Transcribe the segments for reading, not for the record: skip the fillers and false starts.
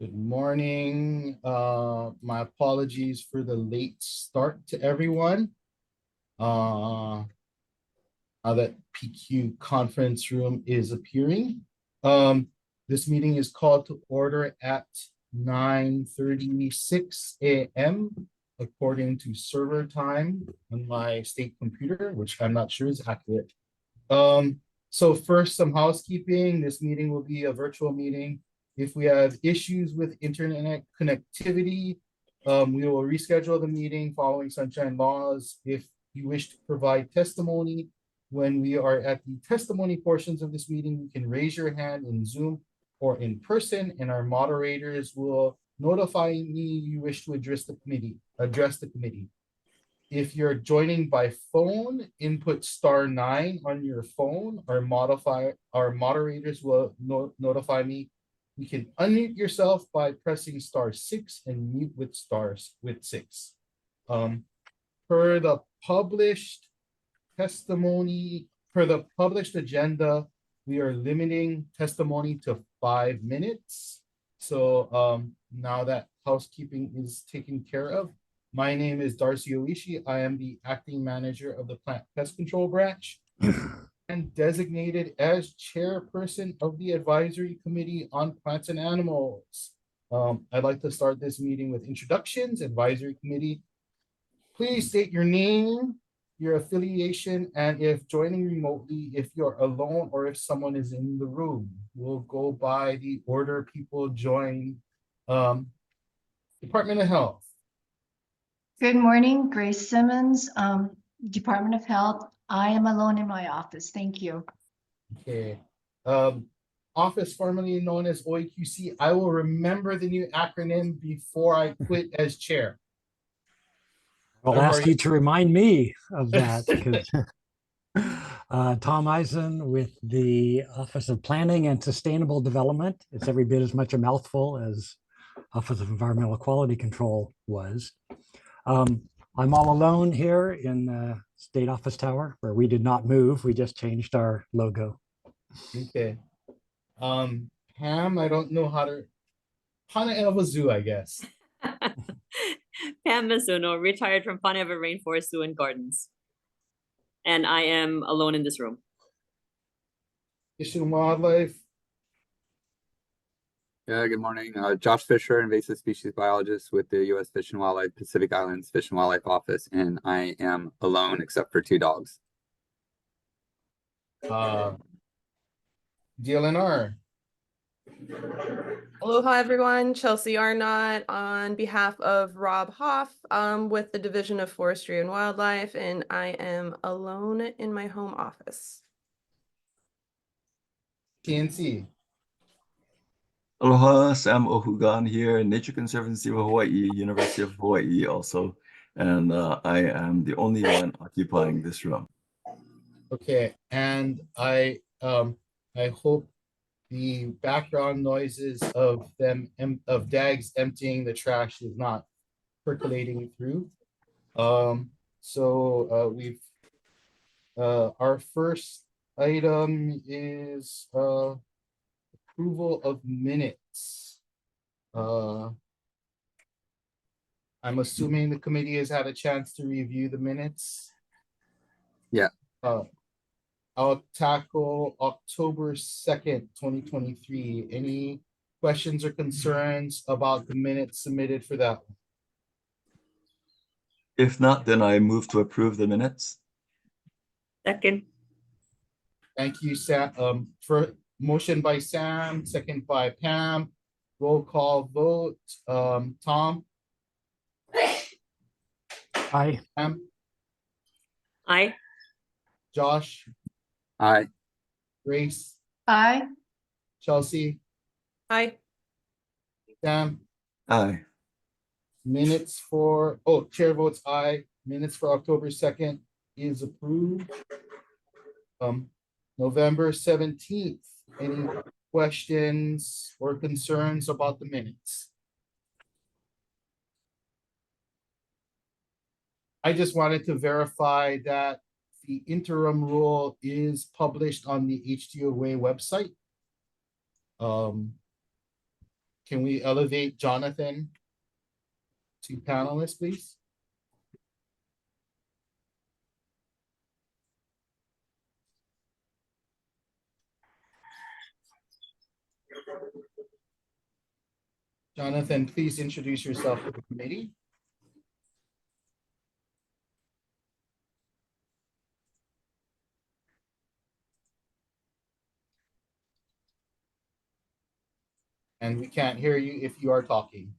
Good morning. My apologies for the late start to everyone. Now that PQ conference room is appearing. This meeting is called to order at 9:36 a.m. according to server time on my state computer, which I'm not sure is accurate. So first, some housekeeping. This meeting will be a virtual meeting. If we have issues with internet connectivity, we will reschedule the meeting following sunshine laws. If you wish to provide testimony, when we are at the testimony portions of this meeting, you can raise your hand in Zoom or in person, and our moderators will notify me you wish to address the committee. If you're joining by phone, input *9 on your phone. Our moderators will notify me. You can unmute yourself by pressing *6 and mute with *6. Per the published testimony, per the published agenda, we are limiting testimony to 5 minutes. So now that housekeeping is taken care of, my name is Darcy Oishi. I am the acting manager of the Plant Pest Control Branch and designated as chairperson of the Advisory Committee on Plants and Animals. I'd like to start this meeting with introductions. Advisory Committee, please state your name, your affiliation, and if joining remotely, if you're alone or if someone is in the room. We'll go by the order people join. Department of Health. Good morning, Grace Simmons, Department of Health. I am alone in my office. Thank you. Okay. Office formerly known as OEQC. I will remember the new acronym before I quit as chair. I'll ask you to remind me of that because Tom Eisen with the Office of Planning and Sustainable Development. It's every bit as much a mouthful as Office of Environmental Quality Control was. I'm all alone here in the State Office Tower where we did not move. We just changed our logo. Okay. Pam, I don't know how to, Hana Zoo, I guess. Pam Mizuno, retired from Paneva Rainforest Zoo and Gardens. And I am alone in this room. Fish and Wildlife. Yeah, good morning. Josh Fisher, invasive species biologist with the U.S. Fish and Wildlife Pacific Islands Fish and Wildlife Office, and I am alone except for 2 dogs. DLNR. Aloha, everyone. Chelsea Arnott on behalf of Rob Hoff with the Division of Forestry and Wildlife, and I am alone in my home office. TNC. Aloha, Sam Ohugan here, Nature Conservancy of Hawaii, University of Hawaii also, and I am the only one occupying this room. Okay, and I hope the background noises of DAGs emptying the trash is not percolating through. We've our first item is approval of minutes. I'm assuming the committee has had a chance to review the minutes. Yeah. I'll tackle October 2nd, 2023. Any questions or concerns about the minutes submitted for that one? If not, then I move to approve the minutes. Second. Thank you, Sam. For motion by Sam, second by Pam. Roll call vote. Tom. Aye. Pam. Aye. Josh. Aye. Grace. Aye. Chelsea. Hi. Sam. Aye. Minutes for, chair votes aye. Minutes for October 2nd is approved. November 17th, any questions or concerns about the minutes? I just wanted to verify that the interim rule is published on the HTOA website. can we elevate Jonathan to panelist, please? Jonathan, please introduce yourself to the committee. And we can't hear you if you are talking.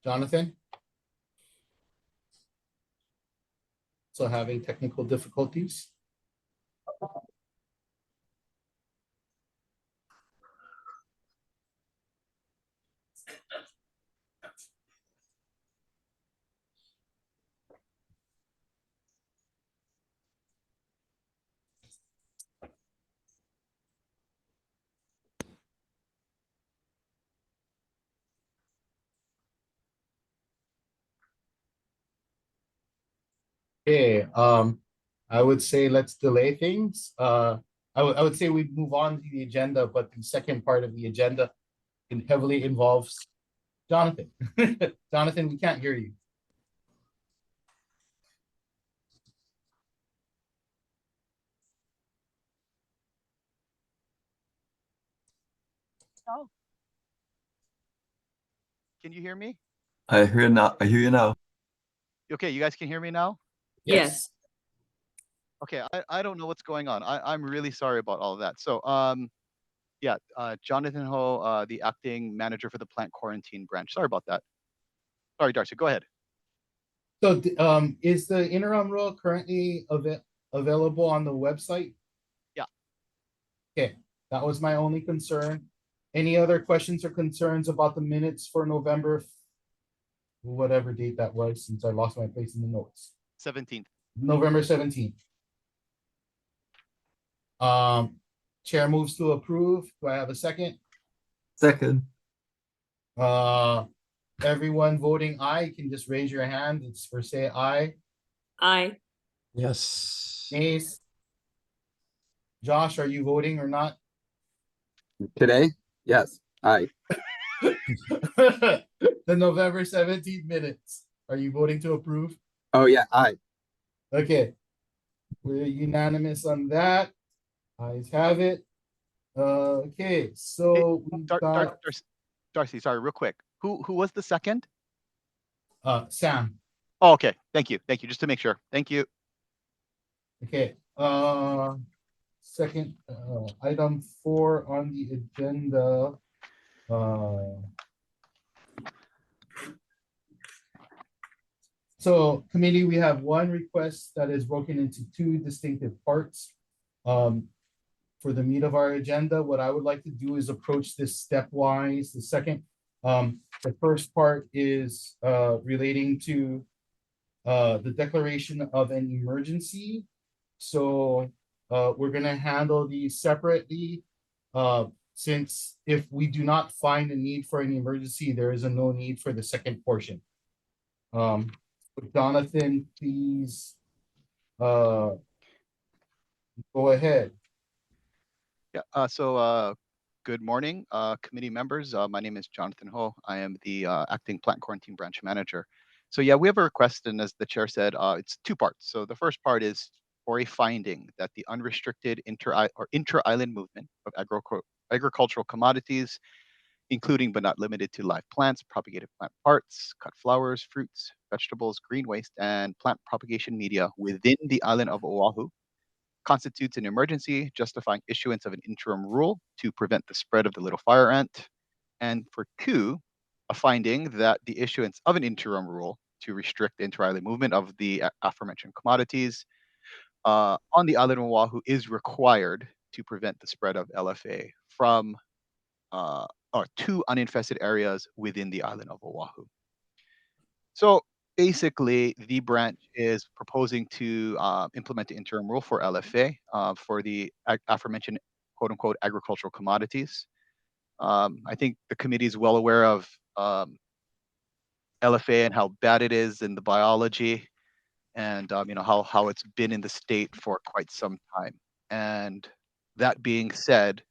Jonathan? So having technical difficulties. Okay, I would say let's delay things. I would say we move on to the agenda, but the second part of the agenda heavily involves Jonathan. Jonathan, we can't hear you. Oh. Can you hear me? I hear now. I hear you now. Okay, you guys can hear me now? Yes. Okay, I don't know what's going on. I'm really sorry about all of that. So, yeah, Jonathan Ho, the acting manager for the plant quarantine branch. Sorry about that. Sorry, Darcy, go ahead. So, is the interim role currently available on the website? Yeah. Okay, that was my only concern. Any other questions or concerns about the minutes for November, whatever date that was, since I lost my place in the notes? 17th. November 17th. Chair moves to approve. Do I have a second? Second. Everyone voting aye, can just raise your hand. It's for say aye. Aye. Yes. Nays. Josh, are you voting or not? Today? Yes, aye. The November 17th minutes. Are you voting to approve? Oh, yeah, aye. Okay. We're unanimous on that. Ayes have it. Okay, so we got Darcy, sorry, real quick. Who was the second? Sam. Oh, okay. Thank you. Thank you. Just to make sure. Thank you. Okay. Second item 4 on the agenda. So committee, we have one request that is broken into 2 distinctive parts. For the meat of our agenda, what I would like to do is approach this stepwise. The first part is relating to the declaration of an emergency. So we're gonna handle these separately. Since if we do not find a need for an emergency, there is no need for the second portion. Jonathan, please go ahead. Yeah. Good morning, committee members. My name is Jonathan Ho. I am the acting plant quarantine branch manager. So yeah, we have a request, and as the chair said, it's 2 parts. So the first part is for a finding that the unrestricted intra-island movement of agricultural commodities, including but not limited to live plants, propagated plant parts, cut flowers, fruits, vegetables, green waste, and plant propagation media within the island of Oahu, constitutes an emergency justifying issuance of an interim rule to prevent the spread of the little fire ant. And for 2, a finding that the issuance of an interim rule to restrict the inter-island movement of the aforementioned commodities on the island of Oahu is required to prevent the spread of LFA from or to uninfested areas within the island of Oahu. So basically, the branch is proposing to implement the interim rule for LFA for the aforementioned quote unquote agricultural commodities. I think the committee is well aware of LFA and how bad it is in the biology, and you know how it's been in the state for quite some time. And that being said,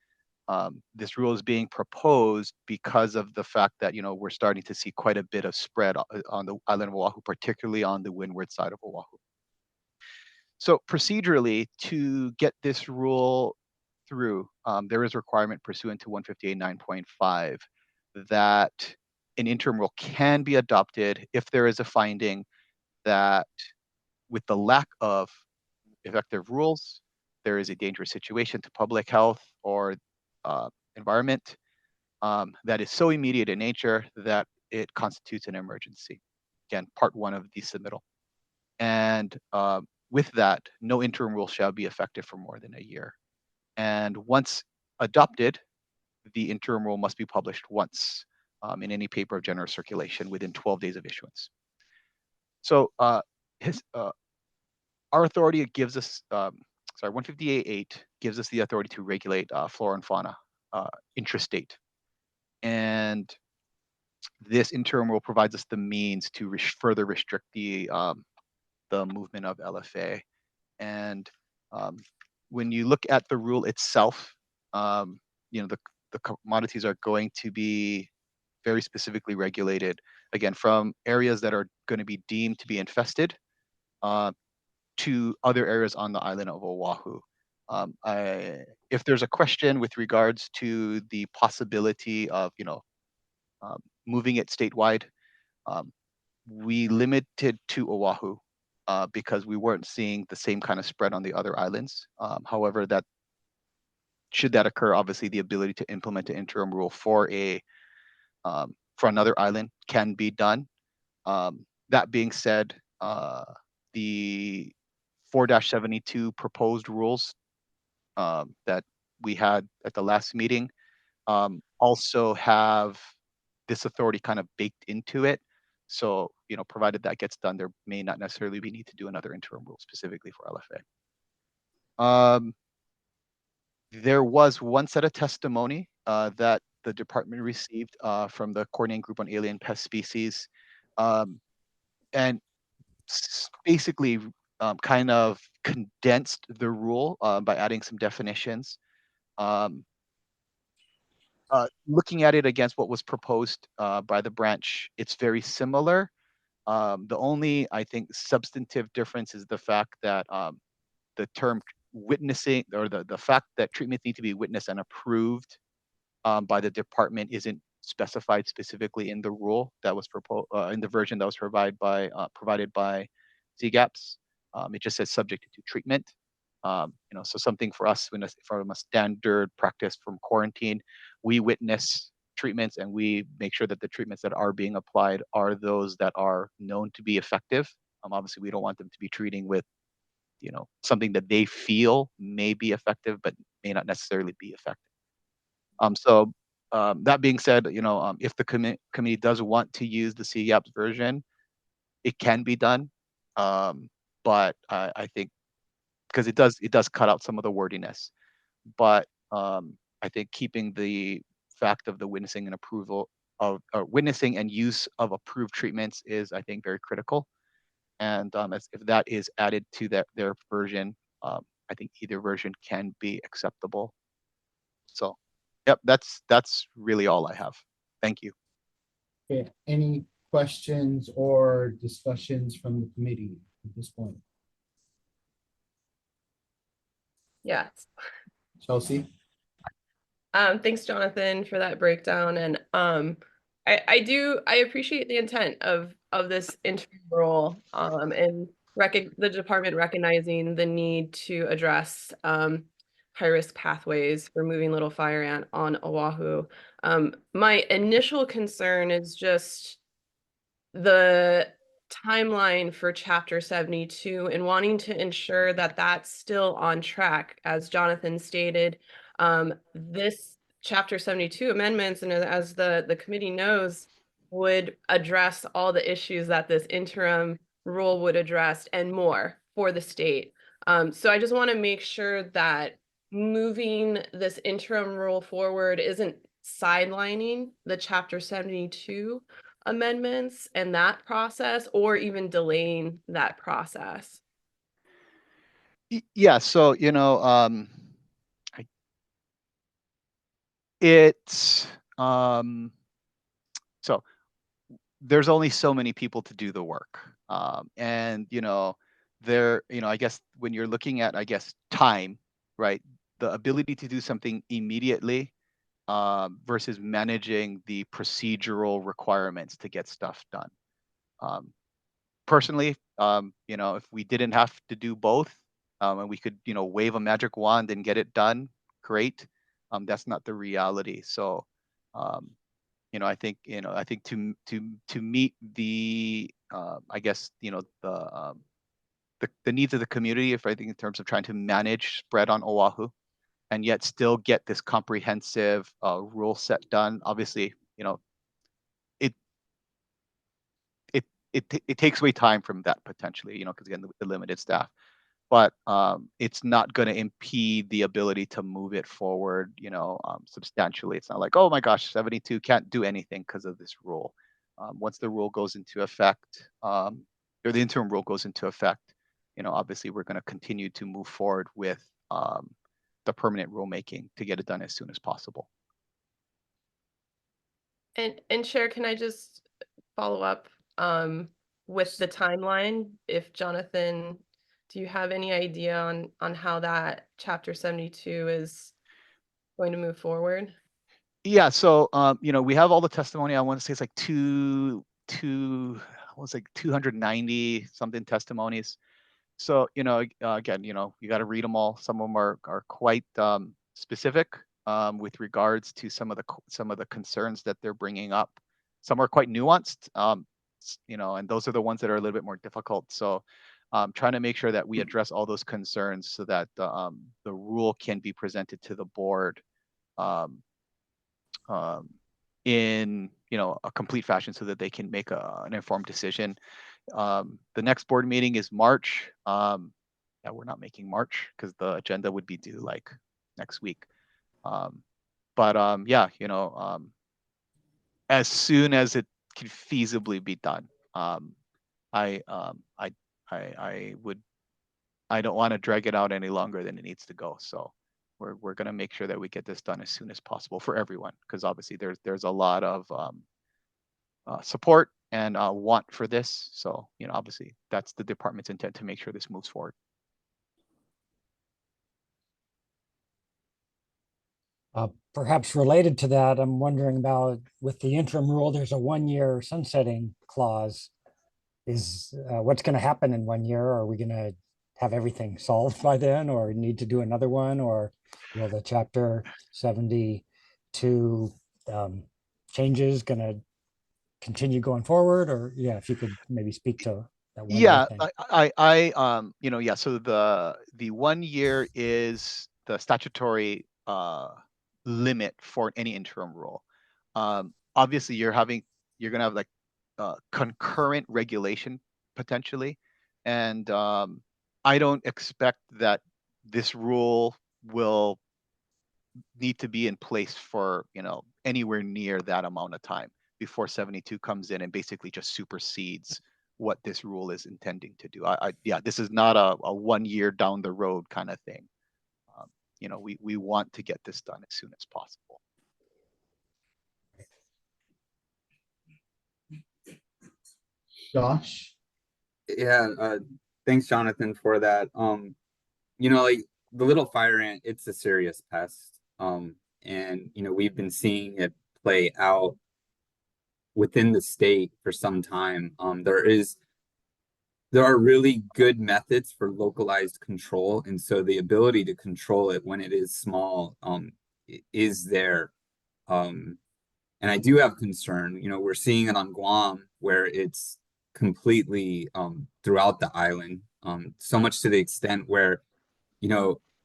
this rule is being proposed because of the fact that, you know, we're starting to see quite a bit of spread on the island of Oahu, particularly on the windward side of Oahu. So procedurally, to get this rule through, there is a requirement pursuant to 158.9.5 that an interim rule can be adopted if there is a finding that with the lack of effective rules, there is a dangerous situation to public health or environment that is so immediate in nature that it constitutes an emergency. Again, part one of the submittal. And with that, no interim rule shall be effective for more than a year. And once adopted, the interim rule must be published once in any paper of general circulation within 12 days of issuance. So our authority gives us, 158.8 gives us the authority to regulate flora and fauna intrastate. And this interim rule provides us the means to further restrict the movement of LFA. And when you look at the rule itself, you know, the commodities are going to be very specifically regulated, again, from areas that are going to be deemed to be infested to other areas on the island of Oahu. If there's a question with regards to the possibility of, you know, moving it statewide, we limited to Oahu because we weren't seeing the same kind of spread on the other islands. However, that should that occur, obviously the ability to implement an interim rule for another island can be done. That being said, the 4-72 proposed rules that we had at the last meeting also have this authority kind of baked into it. So, you know, provided that gets done, there may not necessarily be need to do another interim rule specifically for LFA. There was one set of testimony that the department received from the Coordinating Group on Alien Pest Species, and basically kind of condensed the rule by adding some definitions. Looking at it against what was proposed by the branch, it's very similar. The only, I think, substantive difference is the fact that the term witnessing, or the fact that treatments need to be witnessed and approved by the department isn't specified specifically in the rule that was proposed in the version that was provided by CGAPs. It just says subject to treatment. You know, so something for us from a standard practice from quarantine, we witness treatments and we make sure that the treatments that are being applied are those that are known to be effective. Obviously, we don't want them to be treating with, you know, something that they feel may be effective but may not necessarily be effective. So that being said, you know, if the committee does want to use the CGAPs version, it can be done. But I think because it does cut out some of the wordiness. But I think keeping the fact of the witnessing and approval of witnessing and use of approved treatments is, I think, very critical. And if that is added to their version, I think either version can be acceptable. So, yep, that's really all I have. Thank you. Okay, any questions or discussions from the committee at this point? Yeah. Chelsea? Thanks, Jonathan, for that breakdown. And I appreciate the intent of this interim rule and the department recognizing the need to address high-risk pathways for moving little fire ant on Oahu. My initial concern is just the timeline for Chapter 72 and wanting to ensure that that's still on track. As Jonathan stated, this Chapter 72 amendments, and as the committee knows, would address all the issues that this interim rule would address and more for the state. So I just want to make sure that moving this interim rule forward isn't sidelining the Chapter 72 amendments and that process, or even delaying that process? Yeah, so it's so there's only so many people to do the work, and I guess when you're looking at, I guess, time, right, the ability to do something immediately versus managing the procedural requirements to get stuff done. Personally, if we didn't have to do both, and we could, wave a magic wand and get it done, great. That's not the reality. So, I think to meet the I guess the needs of the community, if I think in terms of trying to manage spread on Oahu, and yet still get this comprehensive rule set done. Obviously, it it takes away time from that potentially, because again, the limited staff. But it's not going to impede the ability to move it forward, substantially. It's not like, oh my gosh, 72 can't do anything because of this rule. Once the rule goes into effect, or the interim rule goes into effect, obviously we're going to continue to move forward with the permanent rulemaking to get it done as soon as possible. And Chair, can I just follow up with the timeline? If Jonathan, do you have any idea on how that Chapter 72 is going to move forward? Yeah, so we have all the testimony. I want to say it's like 290 something testimonies. So again, you got to read them all. Some of them are quite specific with regards to some of the concerns that they're bringing up. Some are quite nuanced, and those are the ones that are a little bit more difficult. So trying to make sure that we address all those concerns so that the rule can be presented to the board in a complete fashion so that they can make an informed decision. The next board meeting is March. Yeah, we're not making March because the agenda would be due like next week. Yeah, as soon as it can feasibly be done. I don't want to drag it out any longer than it needs to go. So we're going to make sure that we get this done as soon as possible for everyone, because obviously there's a lot of support and want for this. So obviously that's the department's intent, to make sure this moves forward. Perhaps related to that, I'm wondering about, with the interim rule, there's a 1-year sunsetting clause. Is what's going to happen in 1 year? Are we going to have everything solved by then, or need to do another one? Or will the Chapter 72 changes going to continue going forward? Or yeah, if you could maybe speak to that 1 year thing. Yeah, so the 1 year is the statutory limit for any interim rule. Obviously you're going to have like concurrent regulation potentially, and I don't expect that this rule will need to be in place for anywhere near that amount of time before 72 comes in and basically just supersedes what this rule is intending to do. Yeah, this is not a 1 year down the road kind of thing. We want to get this done as soon as possible. Josh? Yeah, thanks, Jonathan, for that. Like the little fire ant, it's a serious pest. And we've been seeing it play out within the state for some time. There are really good methods for localized control, and so the ability to control it when it is small is there. And I do have concern. We're seeing it on Guam, where it's completely throughout the island, so much to the extent where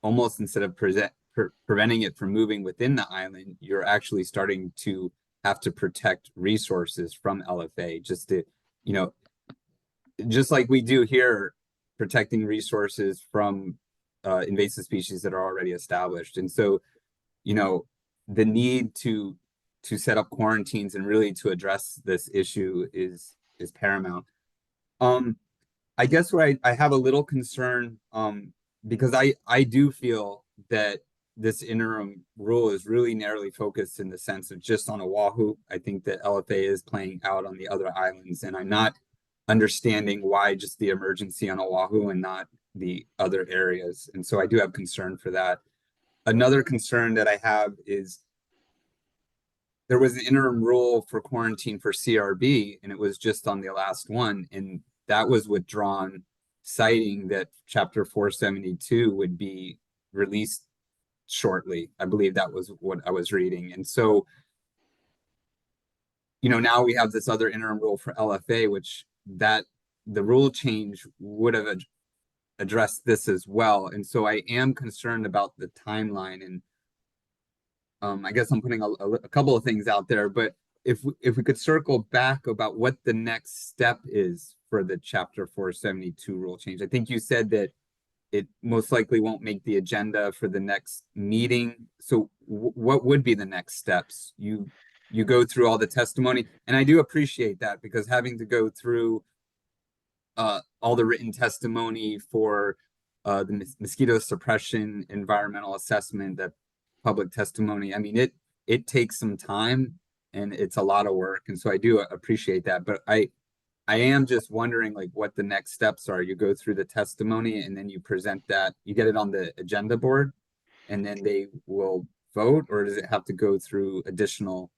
almost instead of preventing it from moving within the island, you're actually starting to have to protect resources from LFA, just like we do here, protecting resources from invasive species that are already established. And so, the need to set up quarantines and really to address this issue is paramount. I guess where I have a little concern, because I do feel that this interim rule is really narrowly focused in the sense of just on Oahu. I think that LFA is playing out on the other islands, and I'm not understanding why just the emergency on Oahu and not the other areas. And so I do have concern for that. Another concern that I have is there was an interim rule for quarantine for CRB, and it was just on the last one, and that was withdrawn, citing that Chapter 472 would be released shortly. I believe that was what I was reading. And so, now we have this other interim rule for LFA, which the rule change would have addressed this as well. And so I am concerned about the timeline. And I guess I'm putting a couple of things out there, but if we could circle back about what the next step is for the Chapter 472 rule change. I think you said that it most likely won't make the agenda for the next meeting. So what would be the next steps? You go through all the testimony, and I do appreciate that, because having to go through all the written testimony for the mosquito suppression, environmental assessment, that public testimony, I mean, it takes some time and it's a lot of work. And so I do appreciate that. But I am just wondering, like, what the next steps are. You go through the testimony and then you present that, you get it on the agenda board, and then they will vote, or does it have to go through additional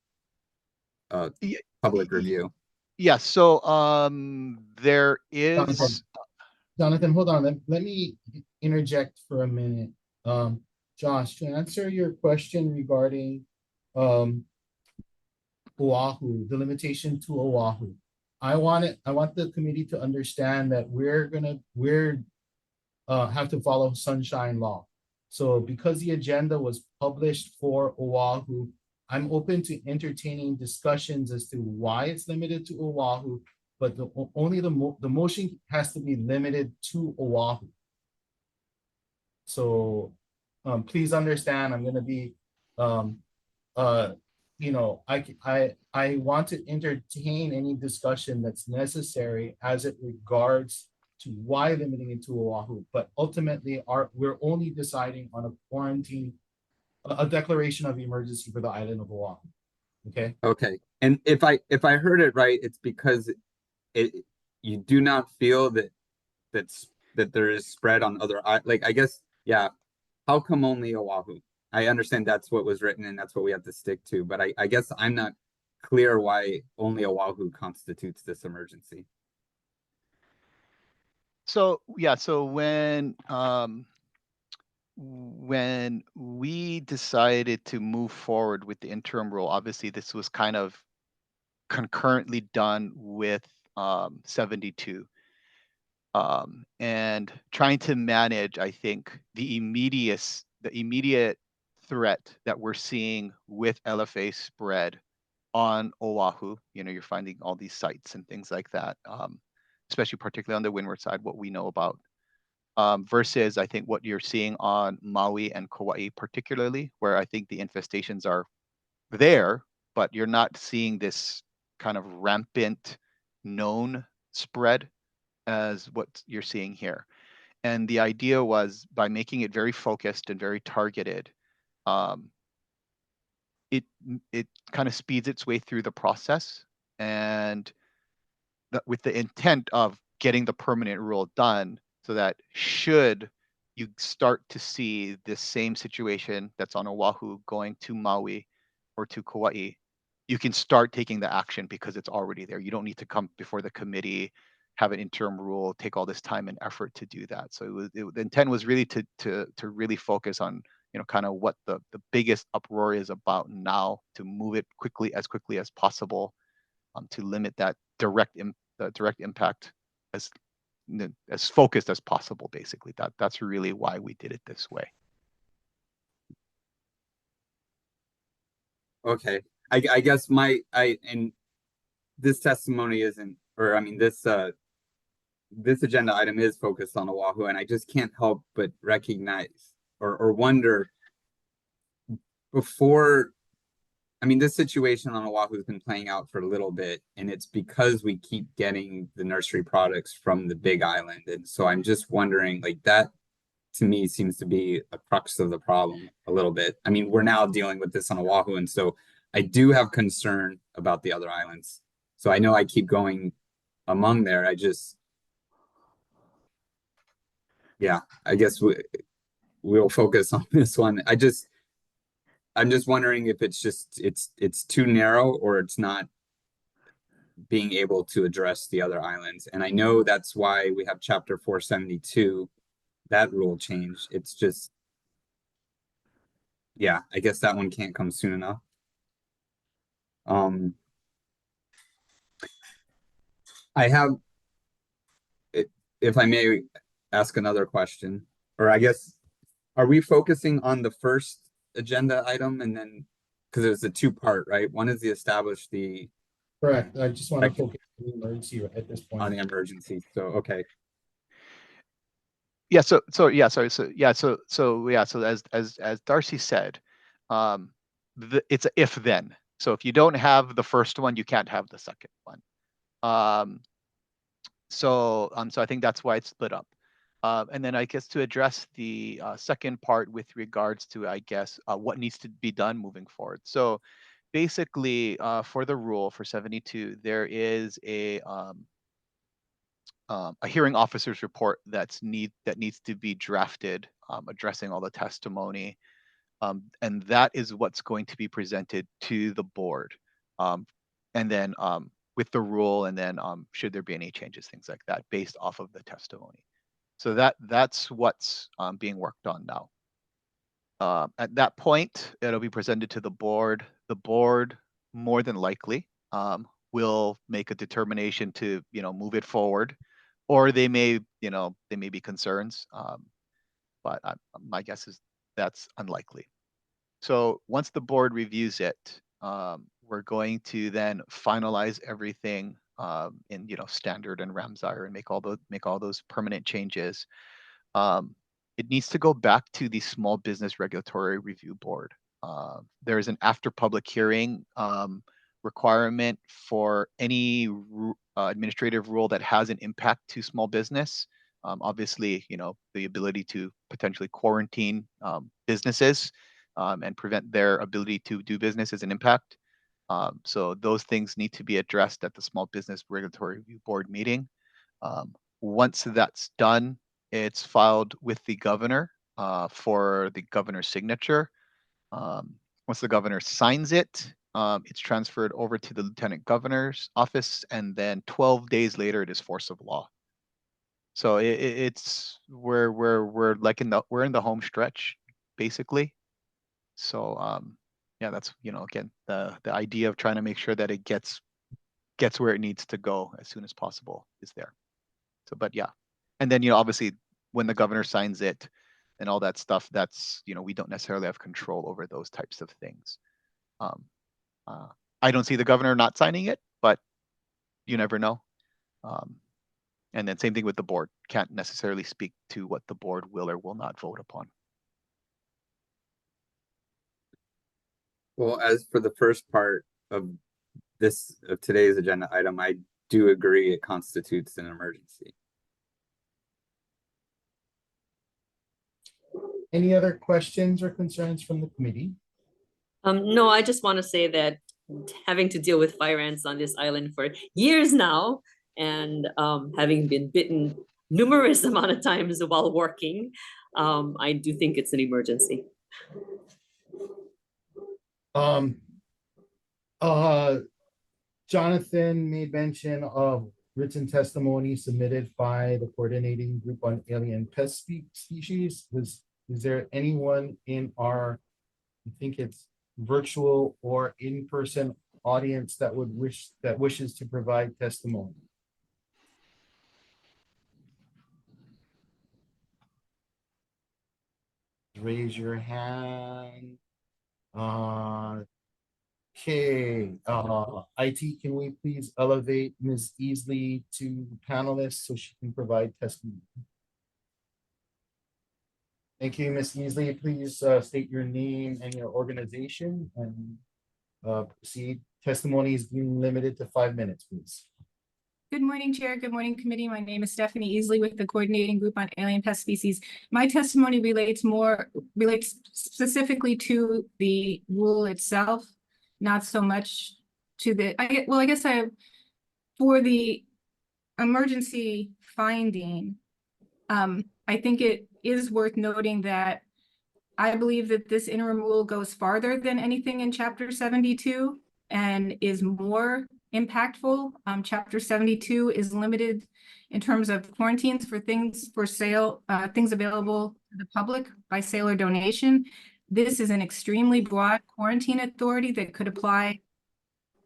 public review? Yeah, so there is Jonathan, hold on. Let me interject for a minute. Josh, to answer your question regarding Oahu, the limitation to Oahu, I want the committee to understand that we're have to follow sunshine law. So because the agenda was published for Oahu, I'm open to entertaining discussions as to why it's limited to Oahu, but the motion has to be limited to Oahu. So please understand, I'm going to be, I want to entertain any discussion that's necessary as it regards to why limiting it to Oahu, but ultimately we're only deciding on a quarantine, a declaration of emergency for the island of Oahu. Okay. Okay. And if I heard it right, it's because you do not feel that there is spread on other, like, I guess, yeah. How come only Oahu? I understand that's what was written and that's what we have to stick to, but I guess I'm not clear why only Oahu constitutes this emergency. So yeah, so when we decided to move forward with the interim rule, obviously this was kind of concurrently done with 72. And trying to manage, I think, the immediate threat that we're seeing with LFA spread on Oahu. You're finding all these sites and things like that, especially particularly on the windward side, what we know about, versus I think what you're seeing on Maui and Kauai particularly, where I think the infestations are there, but you're not seeing this kind of rampant known spread as what you're seeing here. And the idea was, by making it very focused and very targeted, it kind of speeds its way through the process, and with the intent of getting the permanent rule done, so that should you start to see this same situation that's on Oahu going to Maui or to Kauai, you can start taking the action because it's already there. You don't need to come before the committee, have an interim rule, take all this time and effort to do that. So the intent was really to really focus on, kind of what the biggest uproar is about now, to move it as quickly as possible, to limit that direct impact as focused as possible. Basically, that's really why we did it this way. Okay. I guess and this testimony isn't, or I mean, this agenda item is focused on Oahu, and I just can't help but recognize or wonder, before I mean, this situation on Oahu has been playing out for a little bit, and it's because we keep getting the nursery products from the Big Island. And so I'm just wondering, like, that to me seems to be a crux of the problem a little bit. I mean, we're now dealing with this on Oahu, and so I do have concern about the other islands. So I know I keep going among there. Yeah, I guess we'll focus on this one. I'm just wondering if it's too narrow or it's not being able to address the other islands. And I know that's why we have chapter 472, that rule change. It's just, yeah, I guess that one can't come soon enough. I have, if I may ask another question, or I guess, are we focusing on the first agenda item and then, because it's a two-part, right? One is the Correct. I just want to focus on the emergency at this point. on the emergency. So, okay. Yeah, so as Darcy said, it's a if then. So if you don't have the first one, you can't have the second one. So I think that's why it's split up. And then I guess to address the second part with regards to, I guess, what needs to be done moving forward. So basically, for the rule for 72, there is a hearing officer's report that needs to be drafted, addressing all the testimony, and that is what's going to be presented to the board, and then with the rule, and then should there be any changes, things like that, based off of the testimony. So that's what's being worked on now. At that point, it'll be presented to the board. The board, more than likely, will make a determination to move it forward, or they may be concerns, but my guess is that's unlikely. So once the board reviews it, we're going to then finalize everything in standard and Ramsar and make all those permanent changes. It needs to go back to the Small Business Regulatory Review Board. There is an after public hearing requirement for any administrative rule that has an impact to small business. Obviously, the ability to potentially quarantine businesses and prevent their ability to do business is an impact. So those things need to be addressed at the Small Business Regulatory Review Board meeting. Once that's done, it's filed with the governor for the governor's signature. Once the governor signs it, it's transferred over to the lieutenant governor's office, and then 12 days later, it is force of law. So we're in the home stretch, basically. So yeah, that's again the idea of trying to make sure that it gets where it needs to go as soon as possible is there. So, but yeah, and then obviously when the governor signs it and all that stuff, that's we don't necessarily have control over those types of things. I don't see the governor not signing it, but you never know. And then same thing with the board. Can't necessarily speak to what the board will or will not vote upon. Well, as for the first part of today's agenda item, I do agree it constitutes an emergency. Any other questions or concerns from the committee? No, I just want to say that having to deal with fire ants on this island for years now, and having been bitten numerous amount of times while working, I do think it's an emergency. Jonathan made mention of written testimony submitted by the coordinating group on alien pest species. Is there anyone in our, I think it's virtual or in-person audience that wishes to provide testimony? Raise your hand. Okay, IT, can we please elevate Ms. Easley to panelist so she can provide testimony? Thank you, Ms. Easley. Please state your name and your organization. And Proceed. Testimony is being limited to 5 minutes, please. Good morning, Chair. Good morning, committee. My name is Stephanie Easley with the Coordinating Group on Alien Pest Species. My testimony relates specifically to the rule itself, not so much to the, for the emergency finding, I think it is worth noting that I believe that this interim rule goes farther than anything in Chapter 72 and is more impactful. Chapter 72 is limited in terms of quarantines for things for sale, things available to the public by sale or donation. This is an extremely broad quarantine authority that could apply,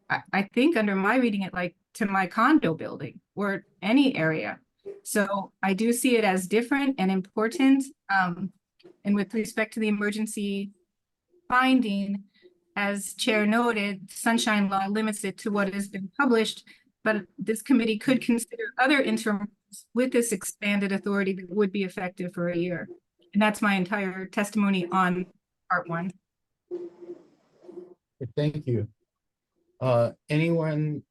I think under my reading it, like to my condo building or any area. So I do see it as different and important. And with respect to the emergency finding, as Chair noted, Sunshine Law limits it to what has been published, but this committee could consider other interim with this expanded authority that would be effective for a year. And that's my entire testimony on part 1. Thank you. Anyone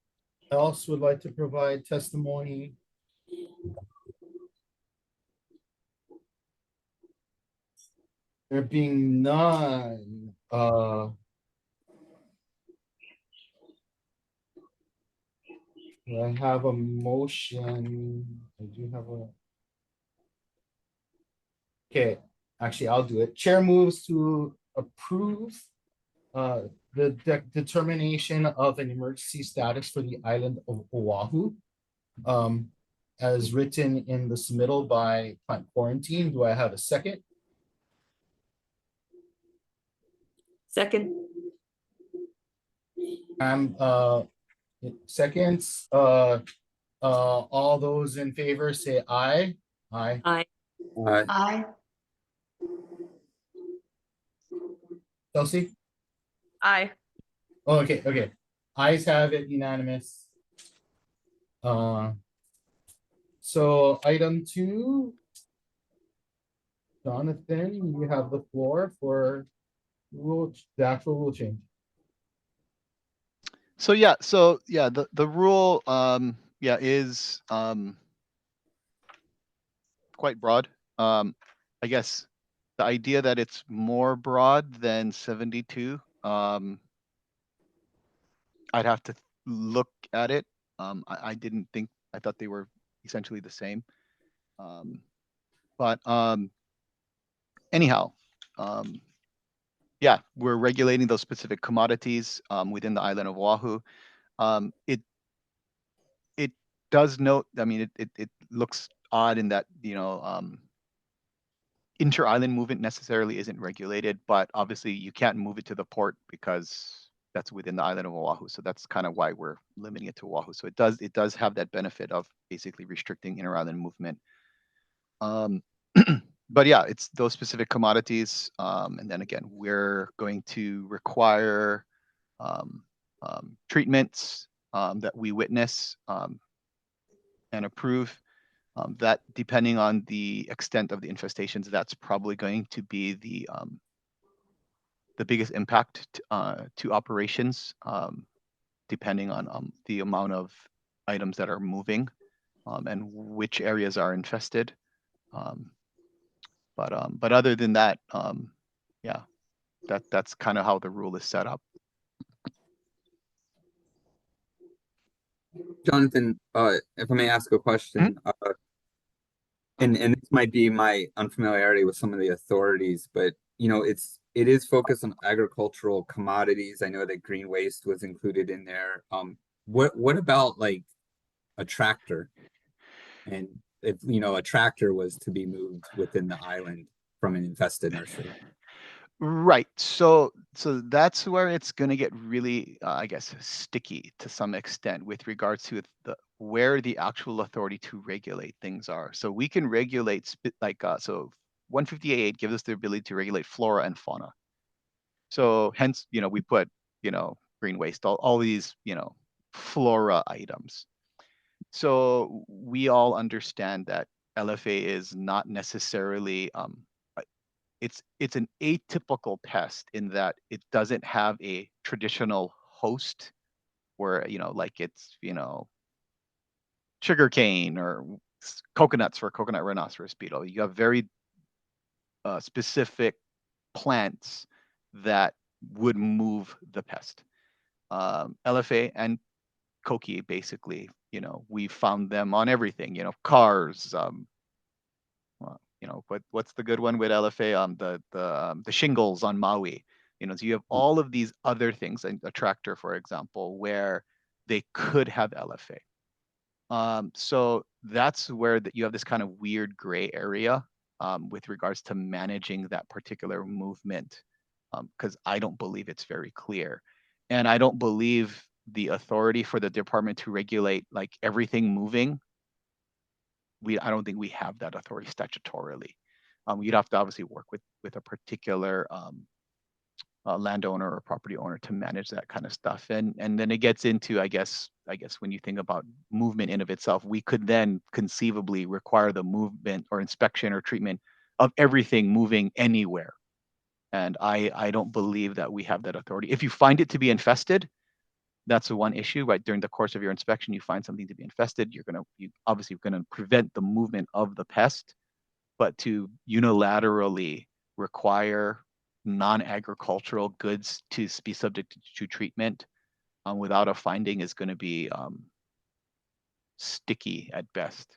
else would like to provide testimony? There being none, I have a motion. I do have a. Okay, actually, I'll do it. Chair moves to approve the determination of an emergency status for the island of Oahu, as written in the submittal by Plant Quarantine. Do I have a second? Second. Seconds. All those in favor say aye. Aye. Aye. Aye. Chelsea? Aye. Oh, okay. Ayes have it, unanimous. So item 2, Jonathan, you have the floor for the actual rule change. So the rule is quite broad. I guess the idea that it's more broad than 72, I'd have to look at it. I didn't think, I thought they were essentially the same. But anyhow, we're regulating those specific commodities within the island of Oahu. It does note, I mean, it looks odd in that, inter-island movement necessarily isn't regulated, but obviously you can't move it to the port because that's within the island of Oahu. So that's kind of why we're limiting it to Oahu. So it does have that benefit of basically restricting inter-island movement. But yeah, it's those specific commodities. And then again, we're going to require treatments that we witness and approve. That depending on the extent of the infestations, that's probably going to be the biggest impact to operations, depending on the amount of items that are moving and which areas are infested. But other than that, that's kind of how the rule is set up. Jonathan, if I may ask a question, and this might be my unfamiliarity with some of the authorities, but it is focused on agricultural commodities. I know that green waste was included in there. What about like a tractor? And if a tractor was to be moved within the island from an infested nursery? Right. So that's where it's going to get really, I guess, sticky to some extent with regards to where the actual authority to regulate things are. So we can regulate so 158 gives us the ability to regulate flora and fauna. So hence, we put, green waste, all these, flora items. So we all understand that LFA is not necessarily it's an atypical pest in that it doesn't have a traditional host where, like it's, sugarcane or coconuts for coconut rhinoceros beetle. You have very specific plants that would move the pest. LFA and koki, basically, we found them on everything, cars, what's the good one with LFA? The shingles on Maui. So you have all of these other things, a tractor, for example, where they could have LFA. So that's where you have this kind of weird gray area with regards to managing that particular movement, because I don't believe it's very clear. And I don't believe the authority for the department to regulate like everything moving. I don't think we have that authority statutorily. You'd have to obviously work with a particular landowner or property owner to manage that kind of stuff. And then it gets into, I guess when you think about movement in of itself, we could then conceivably require the movement or inspection or treatment of everything moving anywhere. And I don't believe that we have that authority. If you find it to be infested, that's the one issue, right? During the course of your inspection, you find something to be infested, you obviously gonna prevent the movement of the pest, but to unilaterally require non-agricultural goods to be subject to treatment without a finding is going to be sticky at best.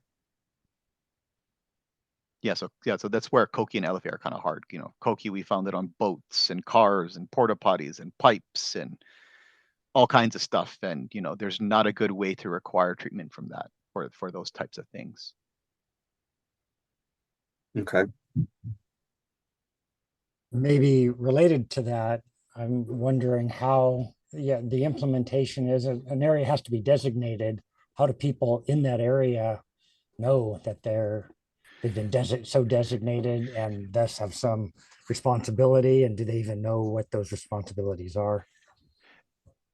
So that's where koki and LFA are kind of hard. Koki, we found it on boats and cars and porta potties and pipes and all kinds of stuff. And there's not a good way to require treatment from that for those types of things. Okay. Maybe related to that, I'm wondering how, the implementation is. An area has to be designated. How do people in that area know that they've been so designated and thus have some responsibility? And do they even know what those responsibilities are?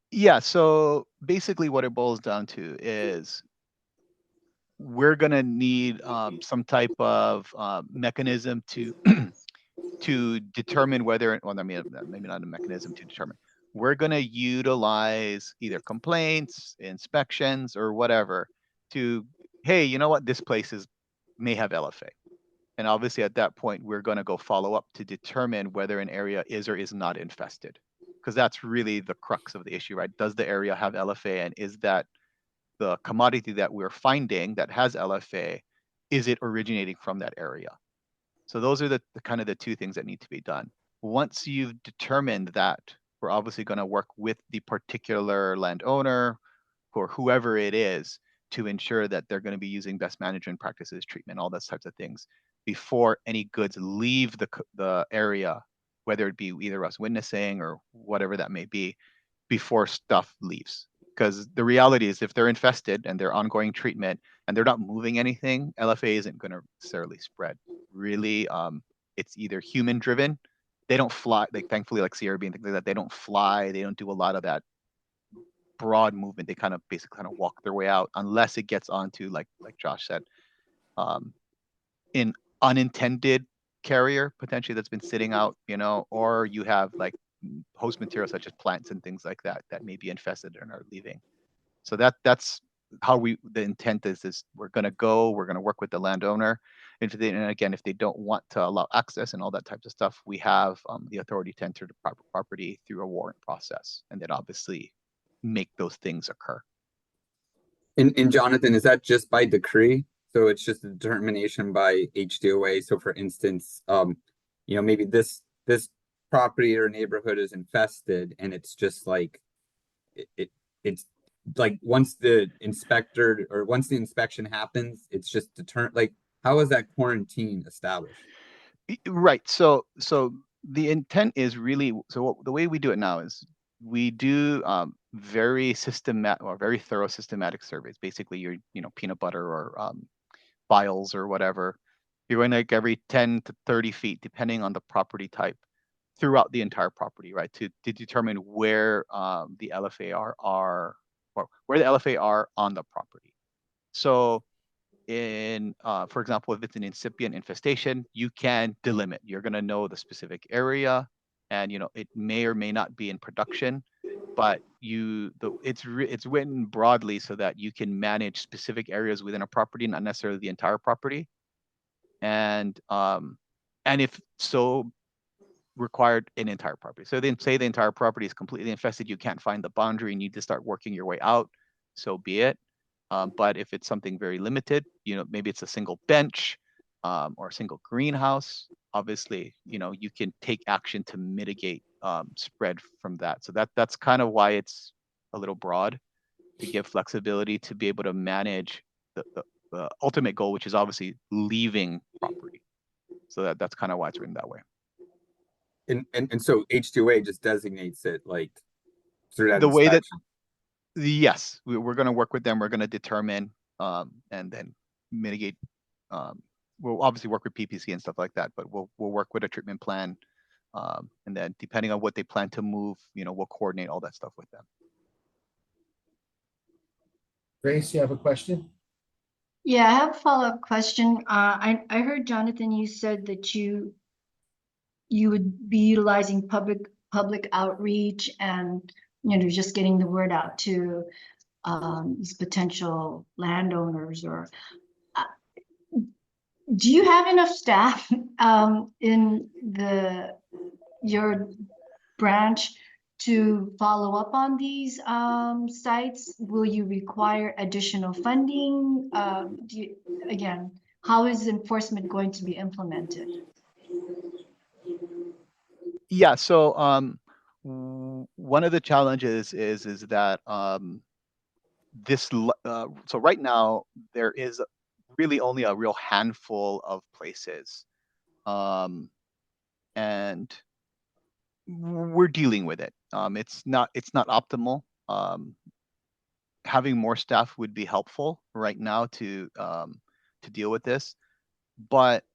Yeah, so basically what it boils down to is we're going to need some type of mechanism to to determine whether, well, I mean, maybe not a mechanism to determine. We're going to utilize either complaints, inspections, or whatever to, hey, you know what, this place may have LFA. And obviously at that point, we're going to go follow up to determine whether an area is or is not infested. Because that's really the crux of the issue, right? Does the area have LFA, and is that the commodity that we're finding that has LFA, is it originating from that area? So those are the kind of the two things that need to be done. Once you've determined that, we're obviously going to work with the particular landowner or whoever it is to ensure that they're going to be using best management practices, treatment, all those types of things before any goods leave the area, whether it be either us witnessing or whatever that may be, before stuff leaves. Because the reality is, if they're infested and they're ongoing treatment and they're not moving anything, LFA isn't going to necessarily spread. Really, it's either human driven. They don't fly, like thankfully, like CRB and things like that. They don't fly. They don't do a lot of that broad movement. They basically walk their way out, unless it gets onto, like Josh said, in unintended carrier potentially that's been sitting out, or you have like host material such as plants and things like that may be infested and are leaving. So that's how the intent is we're going to work with the landowner. And again, if they don't want to allow access and all that types of stuff, we have the authority to enter the property through a warrant process, and then obviously make those things occur. And Jonathan, is that just by decree? So it's just a determination by HDOA. So for instance, maybe this property or neighborhood is infested, and it's just like it's like once the inspection happens, it's just determined. Like, how is that quarantine established? Right. So the intent is really, the way we do it now is we do very systematic or very thorough systematic surveys. Basically, your peanut butter or files or whatever. You're going like every 10 to 30 feet, depending on the property type, throughout the entire property, right? To determine where the LFA are, or where the LFA are on the property. So for example, if it's an incipient infestation, you can delimit. You're going to know the specific area, and it may or may not be in production, but it's written broadly so that you can manage specific areas within a property, not necessarily the entire property. And if so required, an entire property. So then say the entire property is completely infested, you can't find the boundary, you need to start working your way out, so be it. But if it's something very limited, maybe it's a single bench or a single greenhouse, obviously, you can take action to mitigate spread from that. So that's kind of why it's a little broad, to give flexibility to be able to manage the ultimate goal, which is obviously leaving property. So that's kind of why it's written that way. And so H2A just designates it like through that The way that, inspection. yes, we're going to work with them. We're going to determine and then mitigate. We'll obviously work with PPC and stuff like that, but we'll work with a treatment plan. And then depending on what they plan to move, we'll coordinate all that stuff with them. Grace, you have a question? Yeah, I have a follow-up question. I heard, Jonathan, you said that you would be utilizing public outreach and just getting the word out to these potential landowners. Or do you have enough staff in your branch to follow up on these sites? Will you require additional funding? Again, how is enforcement going to be implemented? Yeah, so one of the challenges is that so right now there is really only a real handful of places, and we're dealing with it. It's not optimal. Having more staff would be helpful right now to deal with this, but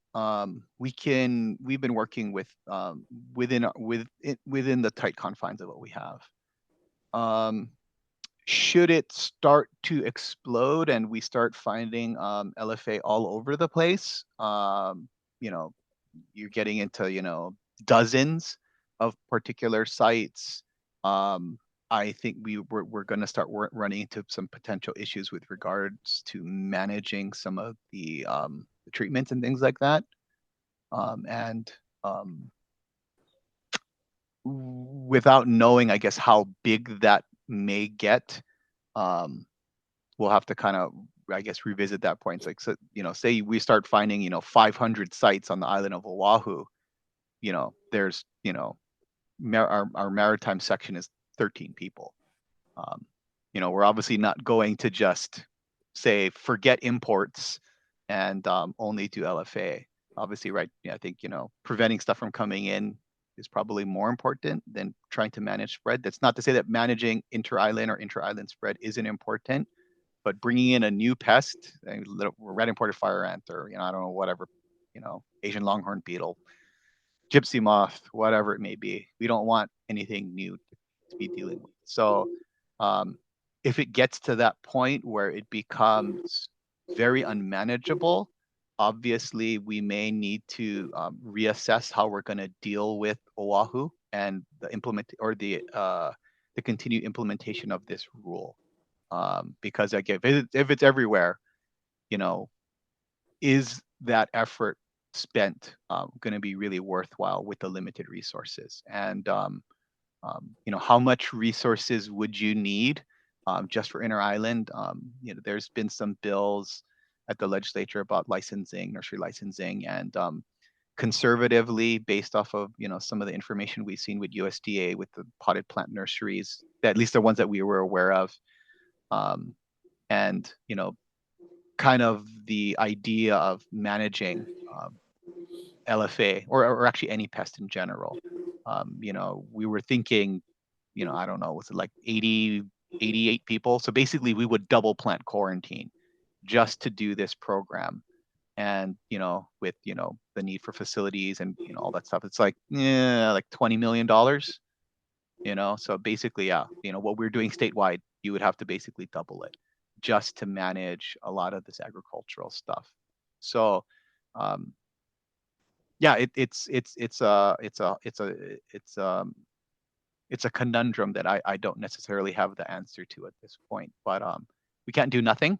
we've been working with within the tight confines of what we have. Should it start to explode and we start finding LFA all over the place, you're getting into dozens of particular sites. I think we're going to start running into some potential issues with regards to managing some of the treatments and things like that. Without knowing, I guess, how big that may get, we'll have to kind of, I guess, revisit that point. It's like, so, say we start finding, 500 sites on the island of Oahu, there's, our maritime section is 13 people. We're obviously not going to just say, forget imports and only do LFA. Obviously, right. Yeah, I think, preventing stuff from coming in is probably more important than trying to manage spread. That's not to say that managing inter-island or inter-island spread isn't important, but bringing in a new pest, red imported fire ant, or, I don't know, whatever, Asian longhorn beetle, gypsy moth, whatever it may be, we don't want anything new to be dealing with. So if it gets to that point where it becomes very unmanageable, obviously we may need to reassess how we're going to deal with Oahu and the continued implementation of this rule. Because again, if it's everywhere, is that effort spent going to be really worthwhile with the limited resources? And how much resources would you need just for inter-island? There's been some bills at the legislature about licensing, nursery licensing, and conservatively, based off of some of the information we've seen with USDA with the potted plant nurseries, at least the ones that we were aware of, and kind of the idea of managing LFA or actually any pest in general. We were thinking, I don't know, was it like 80, 88 people? So basically we would double plant quarantine just to do this program. And, with, the need for facilities and, all that stuff, it's like, like $20 million, so basically, yeah, what we're doing statewide, you would have to basically double it. just to manage a lot of this agricultural stuff. So yeah, it's a conundrum that I don't necessarily have the answer to at this point. But we can't do nothing.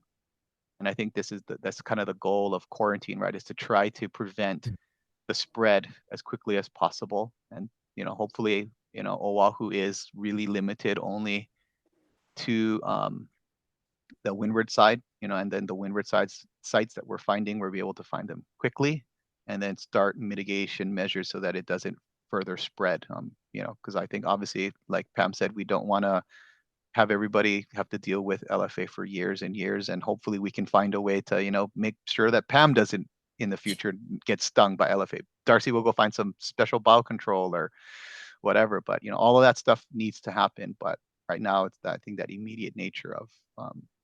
And I think that's kind of the goal of quarantine, right? Is to try to prevent the spread as quickly as possible. And, hopefully, Oahu is really limited only to the windward side, and then the windward sites that we're finding, we'll be able to find them quickly and then start mitigation measures so that it doesn't further spread. Because I think obviously, like Pam said, we don't want to have everybody have to deal with LFA for years and years. And hopefully we can find a way to, make sure that Pam doesn't in the future get stung by LFA. Darcy will go find some special biocontrol or whatever, but all of that stuff needs to happen. But right now it's I think that immediate nature of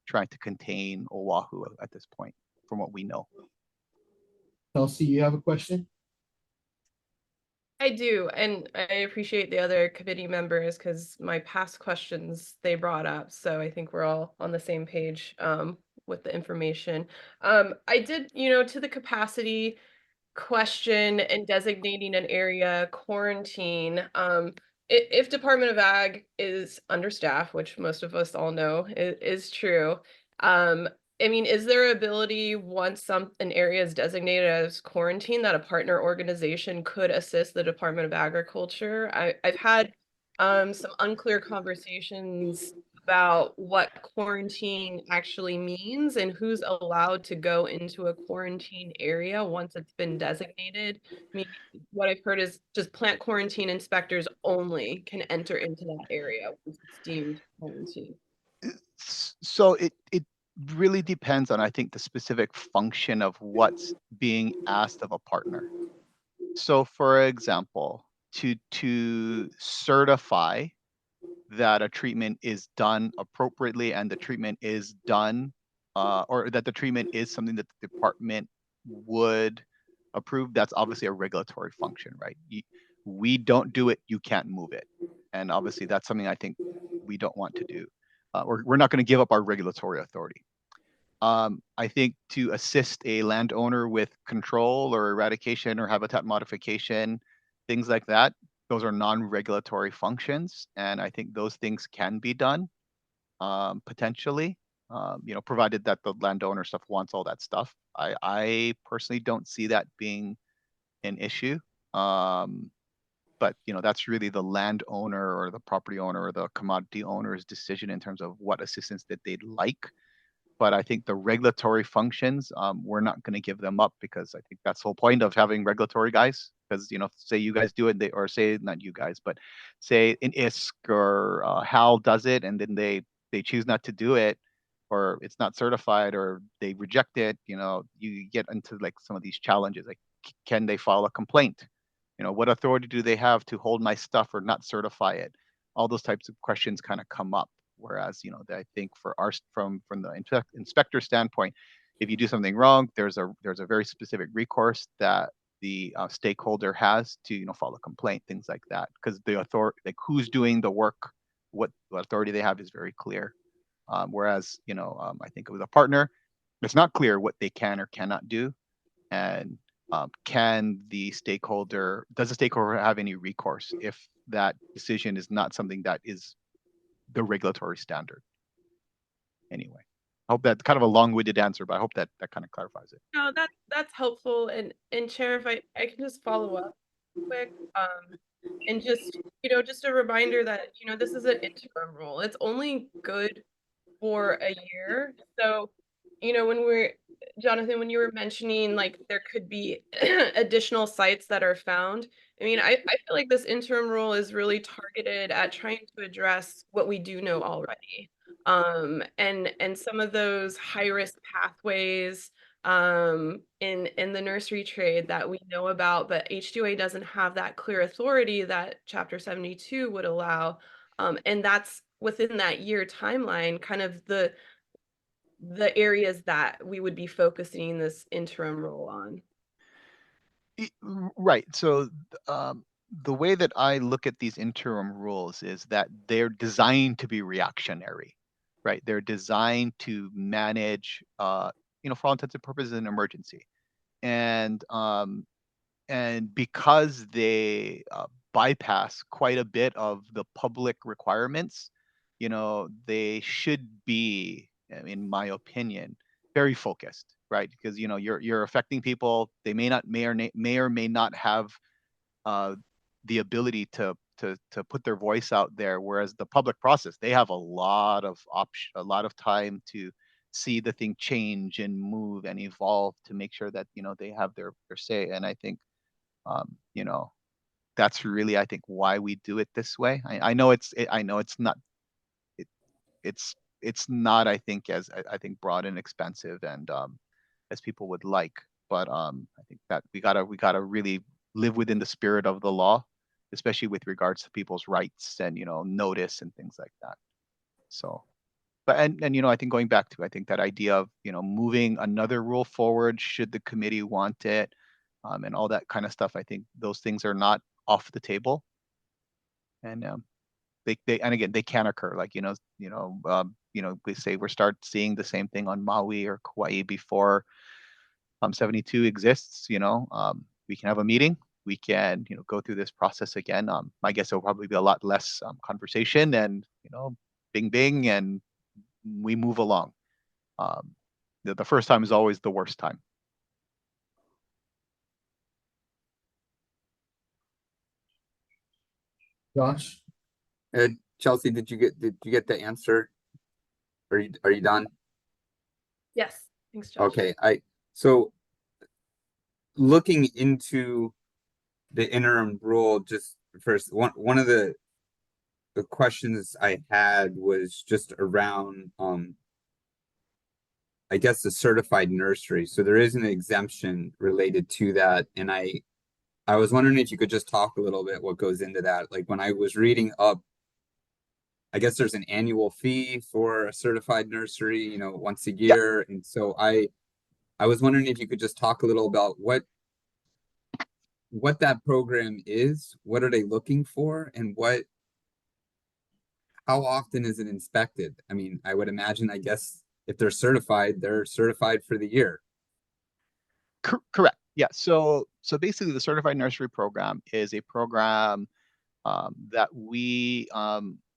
trying to contain Oahu at this point from what we know. Kelsey, you have a question? I do, and I appreciate the other committee members because my past questions they brought up, so I think we're all on the same page with the information. I did, to the capacity question and designating an area quarantine. If Department of Ag is understaffed, which most of us all know is true, is there ability once an area is designated as quarantine that a partner organization could assist the Department of Agriculture? I've had some unclear conversations about what quarantine actually means and who's allowed to go into a quarantine area once it's been designated. What I've heard is just plant quarantine inspectors only can enter into that area once it's deemed quarantine. So it really depends on, I think, the specific function of what's being asked of a partner. So for example, to certify that a treatment is done appropriately and the treatment is done, or that the treatment is something that the department would approve, that's obviously a regulatory function, right? We don't do it, you can't move it. And obviously that's something I think we don't want to do. We're not going to give up our regulatory authority. I think to assist a landowner with control or eradication or habitat modification, things like that, those are non-regulatory functions. And I think those things can be done potentially, provided that the landowner stuff wants all that stuff. I personally don't see that being an issue. But that's really the landowner or the property owner or the commodity owner's decision in terms of what assistance that they'd like. But I think the regulatory functions, we're not going to give them up because I think that's the whole point of having regulatory guys. Because say you guys do it, or say not you guys, but say in ISC or HAL does it, and then they choose not to do it, or it's not certified, or they reject it. You get into like some of these challenges, like can they file a complaint? What authority do they have to hold my stuff or not certify it? All those types of questions kind of come up. Whereas, I think for from the inspector standpoint, if you do something wrong, there's a very specific recourse that the stakeholder has to, file a complaint, things like that. Because the authority, like who's doing the work, what authority they have is very clear. Whereas, I think with a partner, it's not clear what they can or cannot do. And does the stakeholder have any recourse if that decision is not something that is the regulatory standard? Anyway, I hope that's kind of a long-winded answer, but I hope that kind of clarifies it. No, that's helpful. And Chair, if I can just follow up quick, and just a reminder that this is an interim rule. It's only good for a year. So Jonathan, when you were mentioning like there could be additional sites that are found, I feel like this interim rule is really targeted at trying to address what we do know already. And some of those high risk pathways in the nursery trade that we know about, but H2A doesn't have that clear authority that Chapter 72 would allow. And that's within that year timeline, kind of the areas that we would be focusing this interim rule on. Right. So the way that I look at these interim rules is that they're designed to be reactionary. right? They're designed to manage, you know, for all intents and purposes, an emergency. And because they bypass quite a bit of the public requirements, you know, they should be, in my opinion, very focused, right? Because, you know, you're affecting people. They may or may not have the ability to put their voice out there, whereas the public process, they have a lot of time to see the thing change and move and evolve to make sure that, you know, they have their say. And I think, you know, that's really, I think, why we do it this way. I know it's not, it's not, I think, as I think broad and expensive and as people would like, but I think that we gotta really live within the spirit of the law, especially with regards to people's rights and, you know, notice and things like that. So, but and you know, I think going back to, I think that idea of, you know, moving another rule forward should the committee want it, and all that kind of stuff. I think those things are not off the table, and they and again, they can occur. Like, we say we start seeing the same thing on Maui or Kauai before 72 exists. You know, we can have a meeting. We can, you know, go through this process again. I guess there'll probably be a lot less conversation and, you know, bing bing, and we move along. The first time is always the worst time. Josh? Chelsea, did you get the answer? Are you done? Yes, thanks, Josh. Okay, so looking into the interim rule, just first, one of the questions I had was just around I guess the certified nursery. So there is an exemption related to that, and I was wondering if you could just talk a little bit what goes into that. Like when I was reading up, I guess there's an annual fee for a certified nursery, you know, once a year. And so I was wondering if you could just talk a little about what that program is, what are they looking for, and how often is it inspected? I mean, I would imagine, I guess if they're certified for the year. Correct. Yeah. So basically, the certified nursery program is a program that we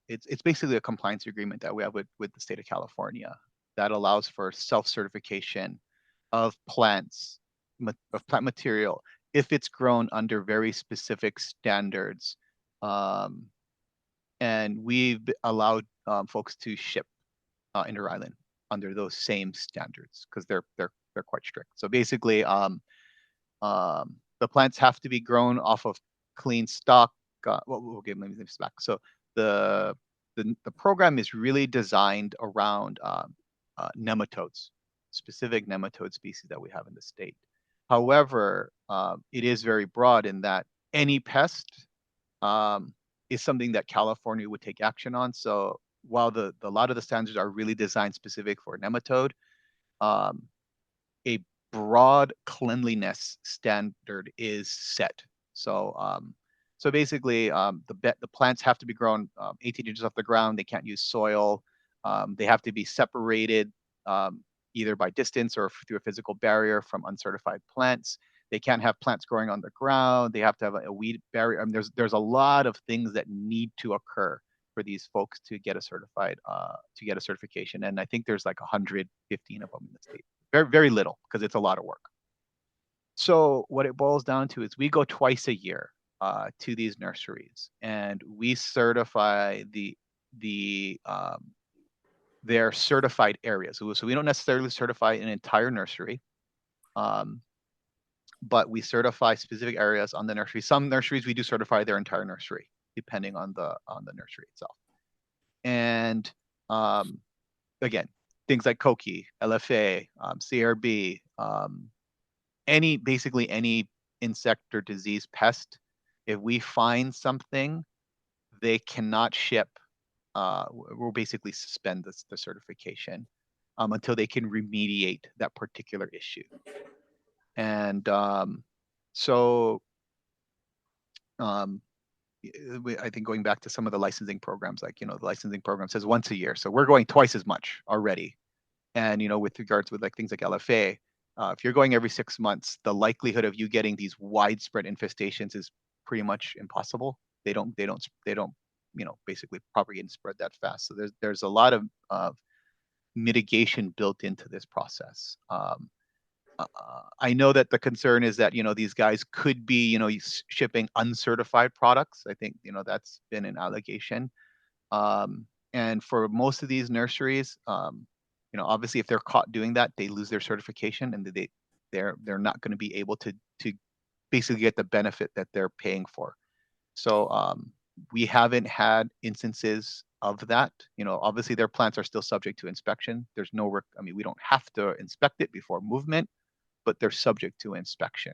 it's basically a compliance agreement that we have with the state of California that allows for self-certification of plants, of plant material, if it's grown under very specific standards. And we've allowed folks to ship inter-island under those same standards because they're quite strict. So basically, the plants have to be grown off of clean stock. Well, okay, let me this back. So the program is really designed around nematodes, specific nematode species that we have in the state. However, it is very broad in that any pest is something that California would take action on. So while a lot of the standards are really designed specific for nematode, a broad cleanliness standard is set. So basically, the plants have to be grown 18 inches off the ground. They can't use soil. They have to be separated either by distance or through a physical barrier from uncertified plants. They can't have plants growing on the ground. They have to have a weed barrier. I mean, there's a lot of things that need to occur for these folks to get a certification. And I think there's like 115 of them in the state. Very, very little, because it's a lot of work. So what it boils down to is we go twice a year to these nurseries, and we certify their certified areas. So we don't necessarily certify an entire nursery, but we certify specific areas on the nursery. Some nurseries we do certify their entire nursery, depending on the nursery itself. And again, things like Koki, LFA, CRB, basically any insect or disease pest, if we find something, they cannot ship. We'll basically suspend the certification until they can remediate that particular issue. And I think going back to some of the licensing programs, like, the licensing program says once a year. So we're going twice as much already. And, with regards with like things like LFA, if you're going every 6 months, the likelihood of you getting these widespread infestations is pretty much impossible. They don't, basically propagate and spread that fast. So there's a lot of mitigation built into this process. I know that the concern is that, these guys could be, shipping uncertified products. I think, that's been an allegation. And for most of these nurseries, obviously if they're caught doing that, they lose their certification, and they're not going to be able to basically get the benefit that they're paying for. So we haven't had instances of that. Obviously their plants are still subject to inspection. There's no, we don't have to inspect it before movement, but they're subject to inspection.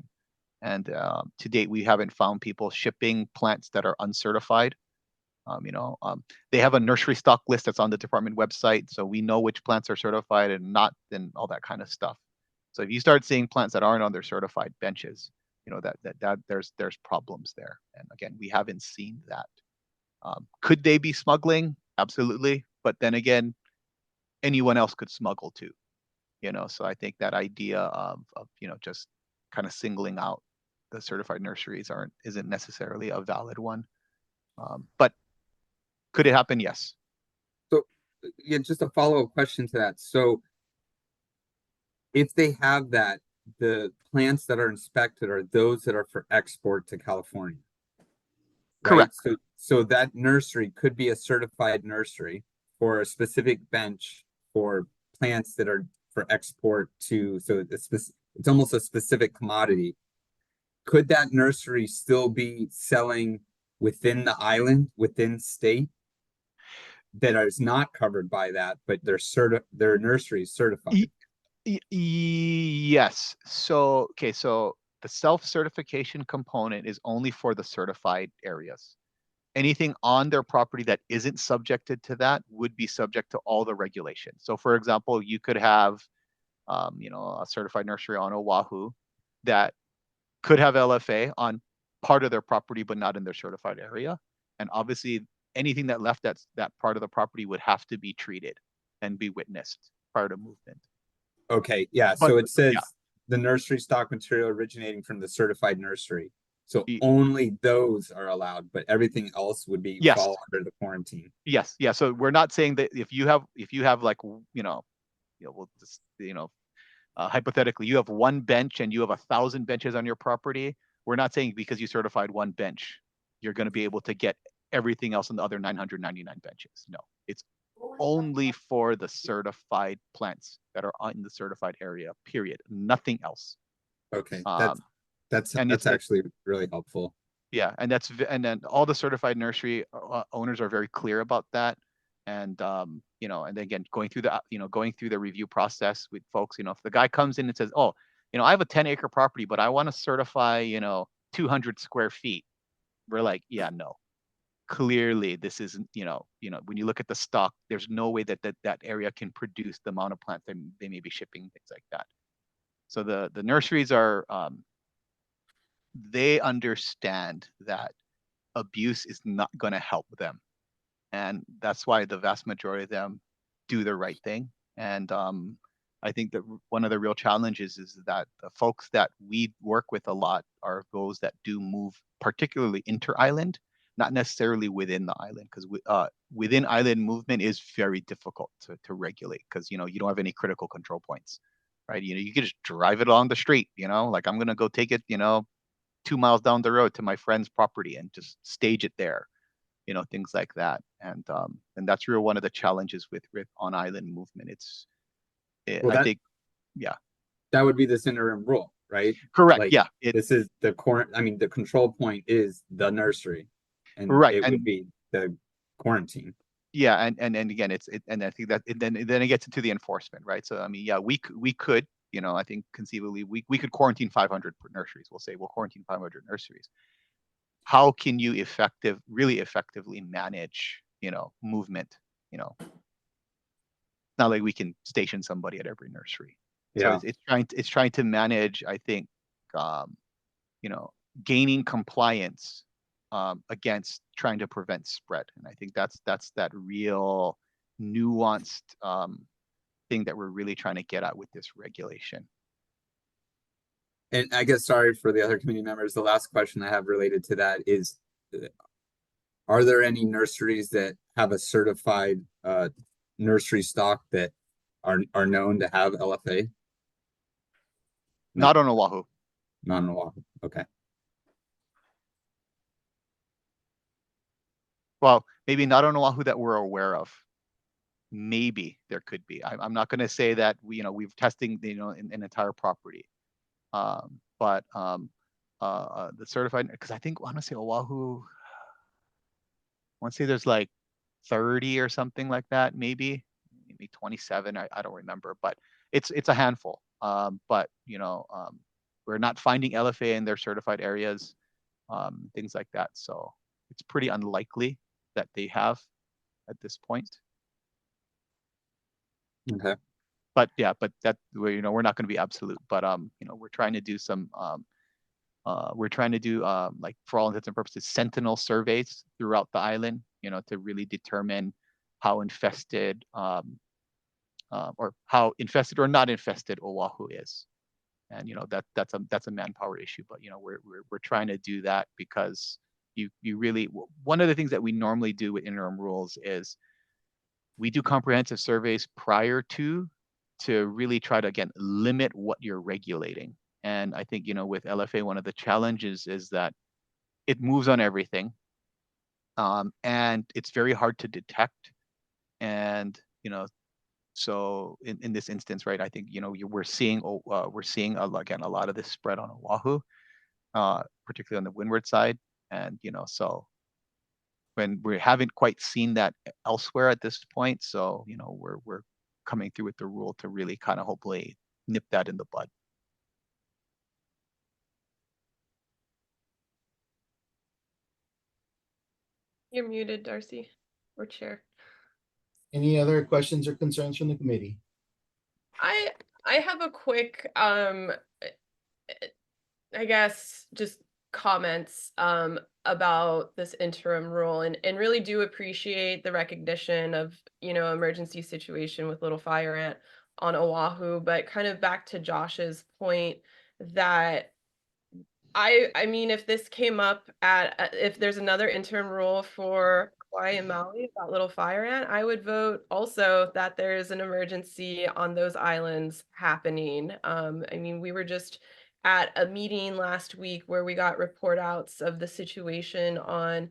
And to date, we haven't found people shipping plants that are uncertified. They have a nursery stock list that's on the department website, so we know which plants are certified and not, and all that kind of stuff. So if you start seeing plants that aren't on their certified benches, that there's problems there. And again, we haven't seen that. Could they be smuggling? Absolutely. But then again, anyone else could smuggle too. So I think that idea of just kind of singling out the certified nurseries isn't necessarily a valid one. But could it happen? Yes. So yeah, just a follow-up question to that. So if they have that, the plants that are inspected are those that are for export to California. Right? Correct. So that nursery could be a certified nursery for a specific bench for plants that are for export to, so it's almost a specific commodity. Could that nursery still be selling within the island, within state, that is not covered by that, but their nursery is certified? Yes. So the self-certification component is only for the certified areas. Anything on their property that isn't subjected to that would be subject to all the regulations. So for example, you could have a certified nursery on Oahu that could have LFA on part of their property, but not in their certified area. And obviously anything that left that part of the property would have to be treated and be witnessed prior to movement. Okay, yeah. So it says the nursery stock material originating from the certified nursery. So only those are allowed, but everything else would be fall under the quarantine. Yes, yeah. So we're not saying that if you have like hypothetically you have one bench and you have 1,000 benches on your property, we're not saying because you certified one bench you're going to be able to get everything else on the other 999 benches. No, it's only for the certified plants that are in the certified area, period. Nothing else. Okay, that's actually really helpful. Yeah, and then all the certified nursery owners are very clear about that. And and again, going through the review process with folks, if the guy comes in and says, oh, I have a 10-acre property, but I want to certify 200 square feet, we're like, yeah, no, clearly this isn't, when you look at the stock, there's no way that area can produce the amount of plants they may be shipping, things like that. So the nurseries are they understand that abuse is not going to help them, and that's why the vast majority of them do the right thing. And I think that one of the real challenges is that the folks that we work with a lot are those that do move, particularly inter-island, not necessarily within the island, because within island movement is very difficult to regulate, because you don't have any critical control points, right? You can just drive it along the street, like I'm gonna go take it 2 miles down the road to my friend's property and just stage it there, things like that. And that's really one of the challenges with on island movement. I think that would be this interim rule, right? Correct. Like, yeah. This is the the control point is the nursery, and it would be the quarantine. Yeah, and again, and I think that then it gets into the enforcement, right? So I mean, yeah, we could, I think conceivably we could quarantine 500 nurseries. We'll say we'll quarantine 500 nurseries. How can you really effectively manage, movement? Not like we can station somebody at every nursery. Yeah. So it's trying to manage, I think, gaining compliance against trying to prevent spread. And I think that's that real nuanced thing that we're really trying to get at with this regulation. And I guess, sorry for the other community members, the last question I have related to that is, are there any nurseries that have a certified nursery stock that are known to have LFA? No. Not on Oahu. Not on Oahu. Okay. Well, maybe not on Oahu that we're aware of. Maybe there could be. I'm not going to say that we've testing an entire property, but the certified, because I think I want to say Oahu. I want to say there's like 30 or something like that, maybe 27. I don't remember, but it's a handful. But we're not finding LFA in their certified areas, things like that. So it's pretty unlikely that they have at this point. Okay. But yeah, but that we're not going to be absolute. But we're trying to do some like, for all intents and purposes, sentinel surveys throughout the island, to really determine how infested or how infested or not infested Oahu is. And that's a manpower issue, but we're trying to do that because you really, one of the things that we normally do with interim rules is we do comprehensive surveys prior to really try to, again, limit what you're regulating. And I think with LFA, one of the challenges is that it moves on everything, and it's very hard to detect. And so in this instance, right, I think we're seeing again a lot of this spread on Oahu, particularly on the windward side, and so when we haven't quite seen that elsewhere at this point, so we're coming through with the rule to really kind of hopefully nip that in the bud. You're muted, Darcy, or Chair. Any other questions or concerns from the committee? I have a quick I guess just comments about this interim rule, and really do appreciate the recognition of emergency situation with little fire ant on Oahu, but kind of back to Josh's point that I mean, if this came up if there's another interim rule for Hawaii and Maui about little fire ant, I would vote also that there's an emergency on those islands happening. I mean, we were just at a meeting last week where we got report outs of the situation on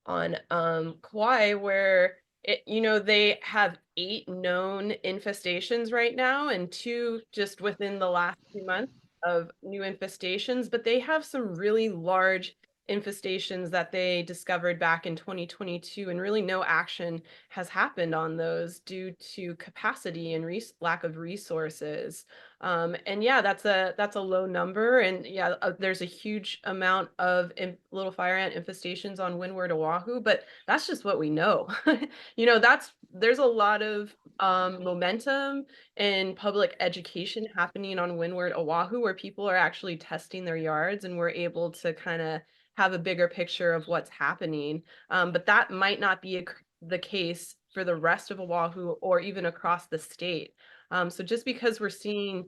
Kauai, where they have 8 known infestations right now, and 2 just within the last few months of new infestations, but they have some really large infestations that they discovered back in 2022, and really no action has happened on those due to capacity and lack of resources. And yeah, that's a low number, and yeah, there's a huge amount of little fire ant infestations on windward Oahu, but that's just what we know. There's a lot of momentum and public education happening on windward Oahu, where people are actually testing their yards, and we're able to kind of have a bigger picture of what's happening. But that might not be the case for the rest of Oahu or even across the state. So just because we're seeing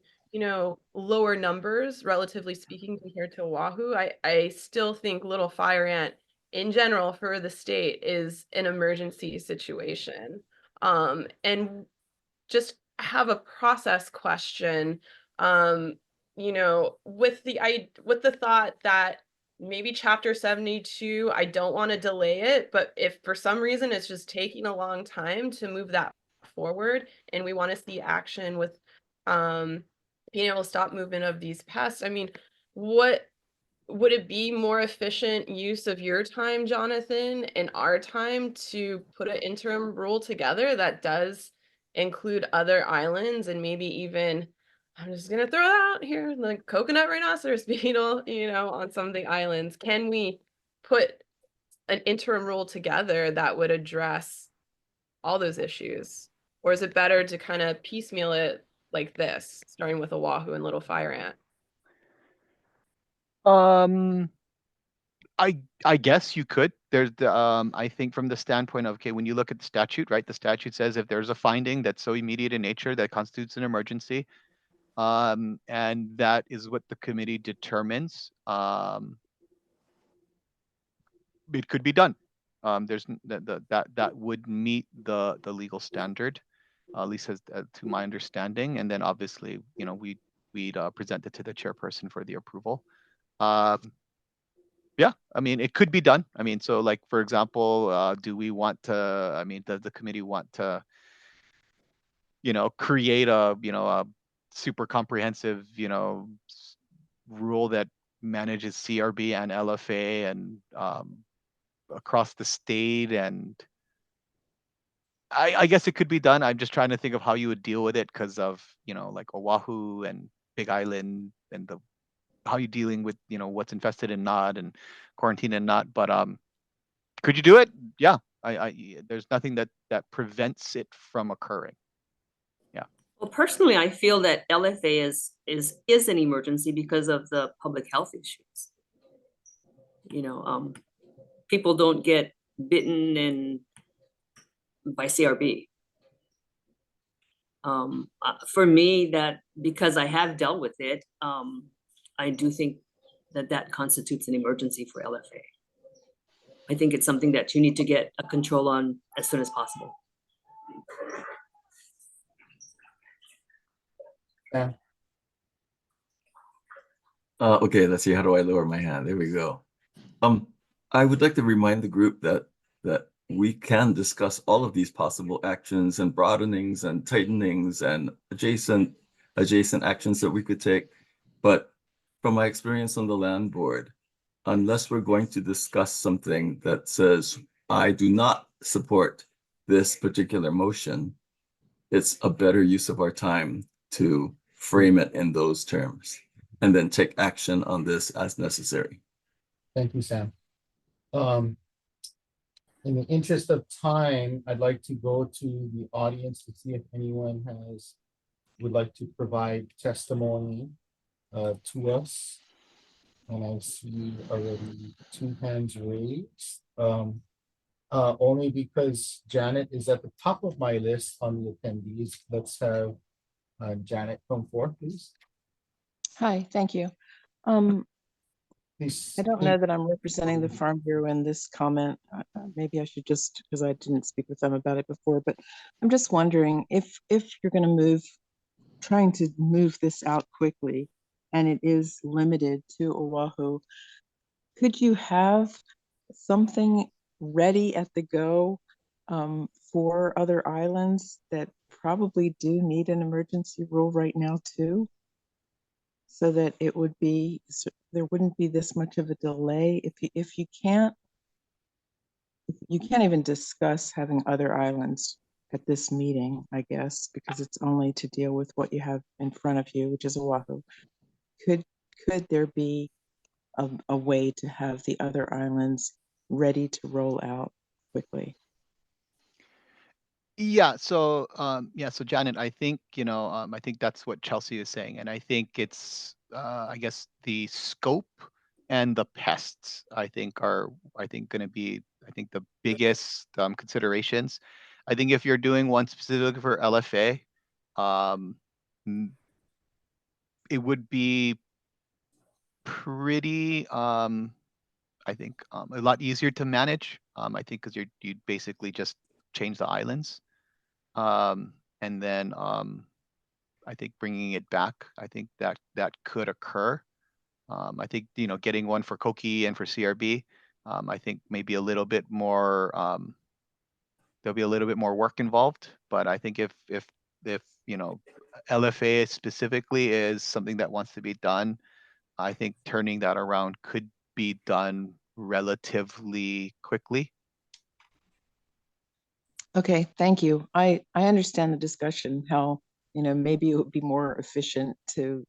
lower numbers, relatively speaking, compared to Oahu, I still think little fire ant in general for the state is an emergency situation. And just have a process question, with the thought that maybe chapter 72, I don't want to delay it, but if for some reason it's just taking a long time to move that forward, and we want to see action with being able to stop movement of these pests, I mean, what would it be more efficient use of your time, Jonathan, and our time to put an interim rule together that does include other islands, and maybe even, I'm just gonna throw that out here, like coconut rhinoceros beetle, on some of the islands? Can we put an interim rule together that would address all those issues? Or is it better to kind of piecemeal it like this, starting with Oahu and little fire ant? I guess you could. There's the I think from the standpoint of, okay, when you look at the statute, right? The statute says if there's a finding that's so immediate in nature that constitutes an emergency, and that is what the committee determines, it could be done. There's that would meet the legal standard, at least as to my understanding. And then obviously, you know, we'd present it to the chairperson for the approval. Yeah, I mean, it could be done. I mean, so like, for example, do we want to, I mean, does the committee want to, you know, create a, you know, a super comprehensive, you know, rule that manages CRB and LFA and across the state? And I guess it could be done. I'm just trying to think of how you would deal with it because of, you know, like Oahu and Big Island and the how you dealing with, you know, what's infested and not, and quarantine and not. But could you do it? Yeah. There's nothing that prevents it from occurring. Yeah. Well, personally, I feel that LFA is an emergency because of the public health issues. You know, people don't get bitten and by CRB. For me, that because I have dealt with it, I do think that constitutes an emergency for LFA. I think it's something that you need to get a control on as soon as possible. Yeah. Okay, let's see. How do I lower my hand? There we go. I would like to remind the group that we can discuss all of these possible actions and broadenings and tightenings and adjacent actions that we could take. But from my experience on the land board, unless we're going to discuss something that says, I do not support this particular motion, it's a better use of our time to frame it in those terms and then take action on this as necessary. Thank you, Sam. In the interest of time, I'd like to go to the audience to see if anyone would like to provide testimony to us. And I see already 2 hands raised. Only because Janet is at the top of my list on the attendees. Let's have Janet come forth, please. Hi, thank you. Please. I don't know that I'm representing the Farm Bureau in this comment. Maybe I should just, because I didn't speak with them about it before, but I'm just wondering if you're going to trying to move this out quickly, and it is limited to Oahu, could you have something ready at the go for other islands that probably do need an emergency rule right now too? So that it would be, there wouldn't be this much of a delay. If you can't even discuss having other islands at this meeting, I guess, because it's only to deal with what you have in front of you, which is Oahu. Could there be a way to have the other islands ready to roll out quickly? Yeah, so so Janet, I think, you know, I think that's what Chelsea is saying. And I think it's I guess the scope and the pests, I think going to be, I think, the biggest considerations. I think if you're doing one specifically for LFA, it would be pretty I think a lot easier to manage. I think because you basically just change the islands. And then I think bringing it back, I think that could occur. I think, you know, getting one for Koki and for CRB, I think maybe a little bit more, there'll be a little bit more work involved. But I think if you know, LFA specifically is something that wants to be done, I think turning that around could be done relatively quickly. Okay, thank you. I understand the discussion, how, you know, maybe it would be more efficient to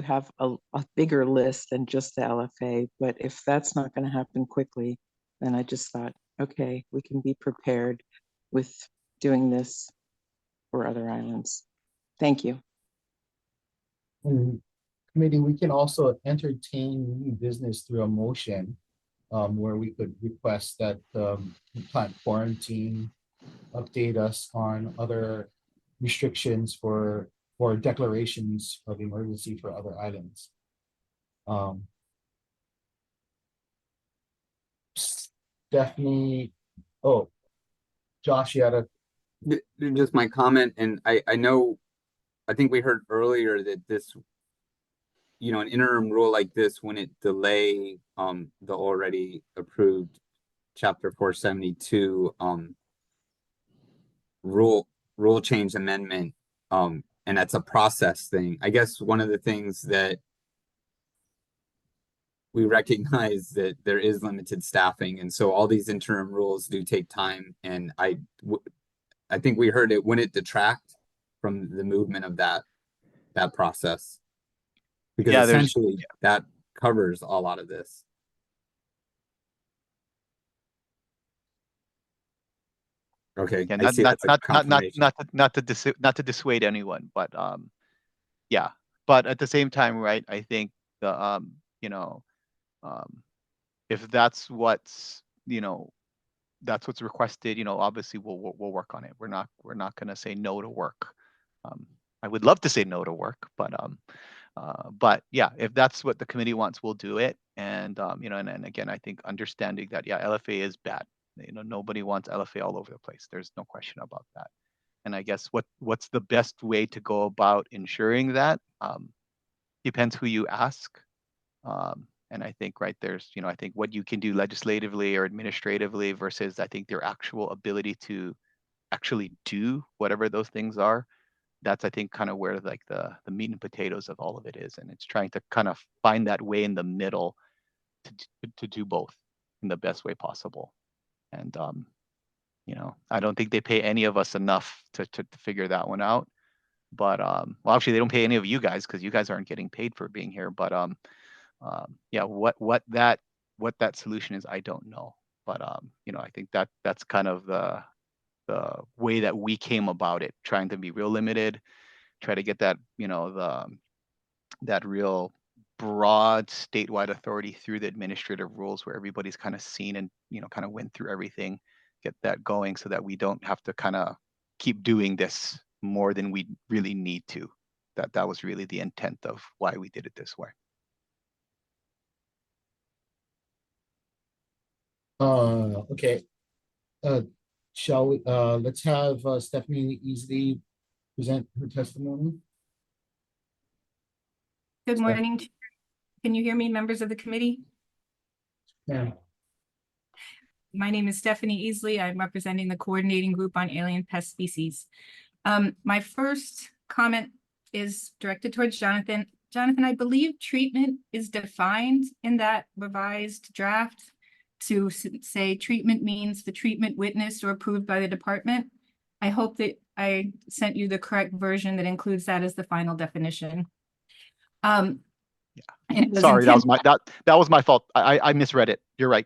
have a bigger list than just the LFA, but if that's not going to happen quickly, then I just thought, okay, we can be prepared with doing this for other islands. Thank you. Committee, we can also entertain new business through a motion. where we could request that plant quarantine update us on other restrictions for declarations of emergency for other islands. Stephanie, oh, Josh, you had a Just my comment, and I know, I think we heard earlier that this, an interim rule like this wouldn't delay the already approved chapter 472 rule change amendment, and that's a process thing. I guess one of the things that we recognize that there is limited staffing, and so all these interim rules do take time, and I think we heard it wouldn't detract from the movement of that process, because Yeah, essentially that covers a lot of this. Okay, Yeah, I see that's a confirmation. not to dissuade anyone, but yeah, but at the same time, right? I think the if that's what's that's what's requested, obviously we'll work on it. We're not going to say no to work. I would love to say no to work, but yeah, if that's what the committee wants, we'll do it. And and again, I think understanding that LFA is bad. Nobody wants LFA all over the place. There's no question about that. And I guess what's the best way to go about ensuring that depends who you ask. And I think there's, I think what you can do legislatively or administratively versus I think their actual ability to actually do whatever those things are. That's, I think, kind of where the meat and potatoes of all of it is. And it's trying to kind of find that way in the middle to do both in the best way possible. And, I don't think they pay any of us enough to figure that one out. But, well, actually, they don't pay any of you guys because you guys aren't getting paid for being here. But, yeah, what that solution is, I don't know. But, I think that's kind of the way that we came about it, trying to be real limited, try to get that, that real broad statewide authority through the administrative rules where everybody's kind of seen and, kind of went through everything, get that going so that we don't have to kind of keep doing this more than we really need to. That was really the intent of why we did it this way. Okay. Shall we let's have Stephanie Easley present her testimony. Good morning. Can you hear me, members of the committee? Yeah. My name is Stephanie Easley. I'm representing the coordinating group on alien pest species. My first comment is directed towards Jonathan. Jonathan, I believe treatment is defined in that revised draft to say treatment means the treatment witnessed or approved by the department. I hope that I sent you the correct version that includes that as the final definition. Sorry, that was my fault. I misread it. You're right.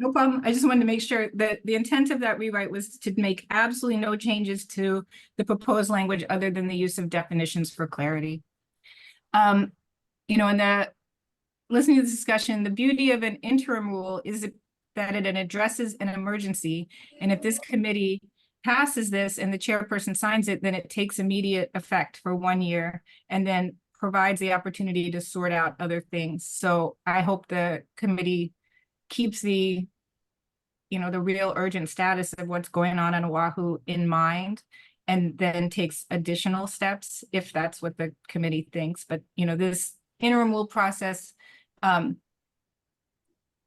No problem. I just wanted to make sure that the intent of that rewrite was to make absolutely no changes to the proposed language other than the use of definitions for clarity. In the listening to the discussion, the beauty of an interim rule is that it addresses an emergency. And if this committee passes this and the chairperson signs it, then it takes immediate effect for 1 year and then provides the opportunity to sort out other things. So I hope the committee keeps the real urgent status of what's going on in Oahu in mind, and then takes additional steps if that's what the committee thinks. But, this interim rule process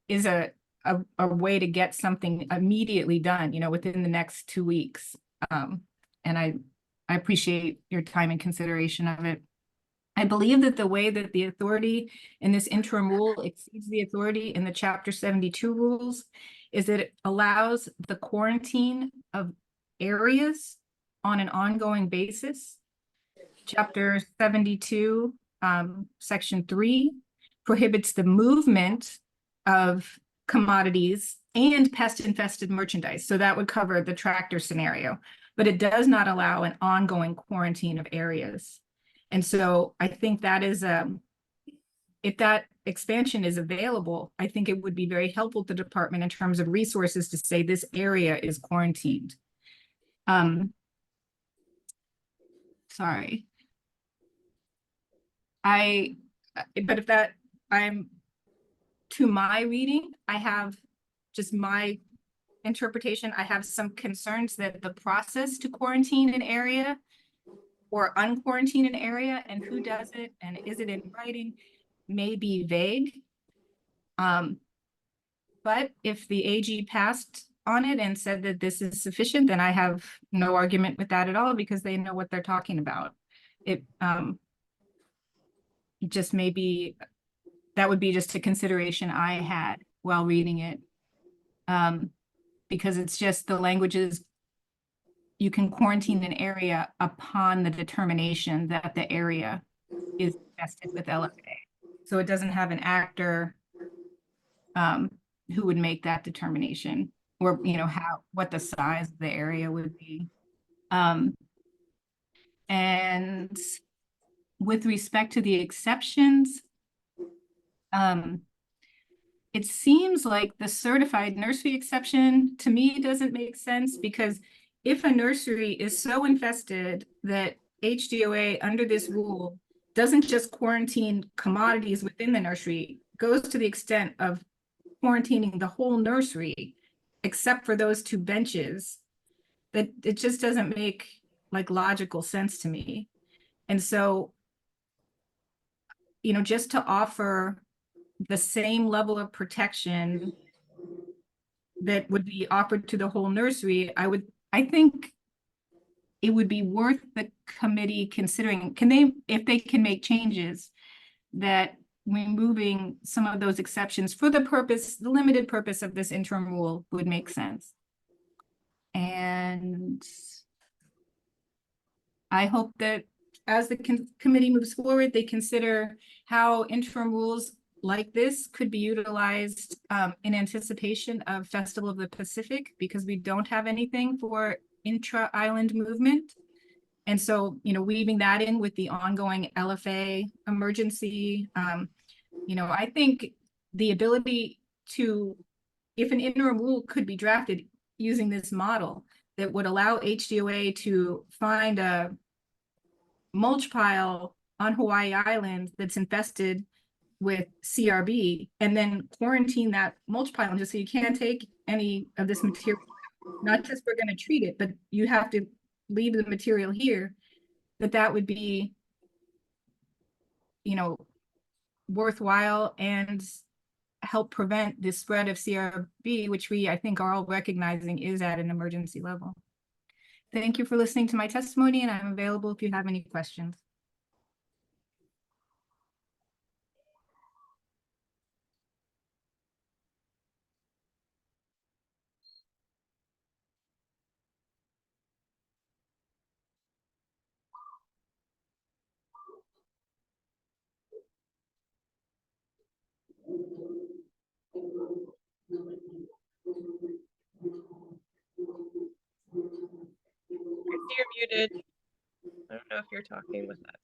is a way to get something immediately done, within the next 2 weeks. And I appreciate your time and consideration of it. I believe that the way that the authority in this interim rule exceeds the authority in the Chapter 72 rules is that it allows the quarantine of areas on an ongoing basis. Chapter 72, Section 3 prohibits the movement of commodities and pest-infested merchandise. So that would cover the tractor scenario, but it does not allow an ongoing quarantine of areas. And so I think that is, if that expansion is available, I think it would be very helpful to the department in terms of resources to say this area is quarantined. Sorry. But if that, to my reading, I have just my interpretation. I have some concerns that the process to quarantine an area or unquarantine an area and who does it and is it in writing may be vague. But if the AG passed on it and said that this is sufficient, then I have no argument with that at all because they know what they're talking about. It just maybe that would be just a consideration I had while reading it. Because it's just the languages, you can quarantine an area upon the determination that the area is infested with LFA. So it doesn't have an actor who would make that determination, or what the size of the area would be. And with respect to the exceptions, it seems like the certified nursery exception to me doesn't make sense, because if a nursery is so infested that HDOA under this rule doesn't just quarantine commodities within the nursery, goes to the extent of quarantining the whole nursery, except for those 2 benches, that it just doesn't make logical sense to me. And so, just to offer the same level of protection that would be offered to the whole nursery, I think it would be worth the committee considering, if they can make changes, that removing some of those exceptions for the limited purpose of this interim rule would make sense. And I hope that as the committee moves forward, they consider how interim rules like this could be utilized in anticipation of Festival of the Pacific, because we don't have anything for intra-island movement. And so, weaving that in with the ongoing LFA emergency, I think the ability to, if an interim rule could be drafted using this model that would allow HDOA to find a mulch pile on Hawaii Island that's infested with CRB and then quarantine that mulch pile, just so you can't take any of this material, not just we're going to treat it, but you have to leave the material here, that would be, worthwhile and help prevent the spread of CRB, which I think are all recognizing is at an emergency level. Thank you for listening to my testimony, and I'm available if you have any questions. You're muted. I don't know if you're talking with us.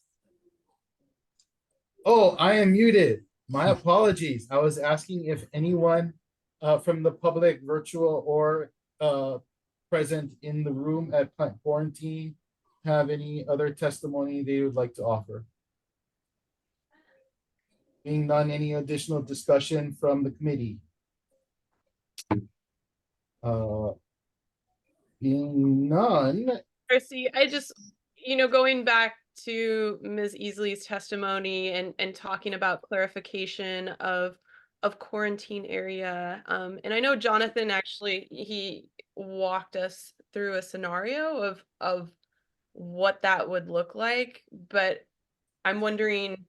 Oh, I am muted. My apologies. I was asking if anyone from the public, virtual or present in the room at Plant Quarantine, have any other testimony they would like to offer. Being none, any additional discussion from the committee? Being none. Darcy, I just, going back to Ms. Easley's testimony and talking about clarification of quarantine area. And I know Jonathan actually, he walked us through a scenario of what that would look like, but I'm wondering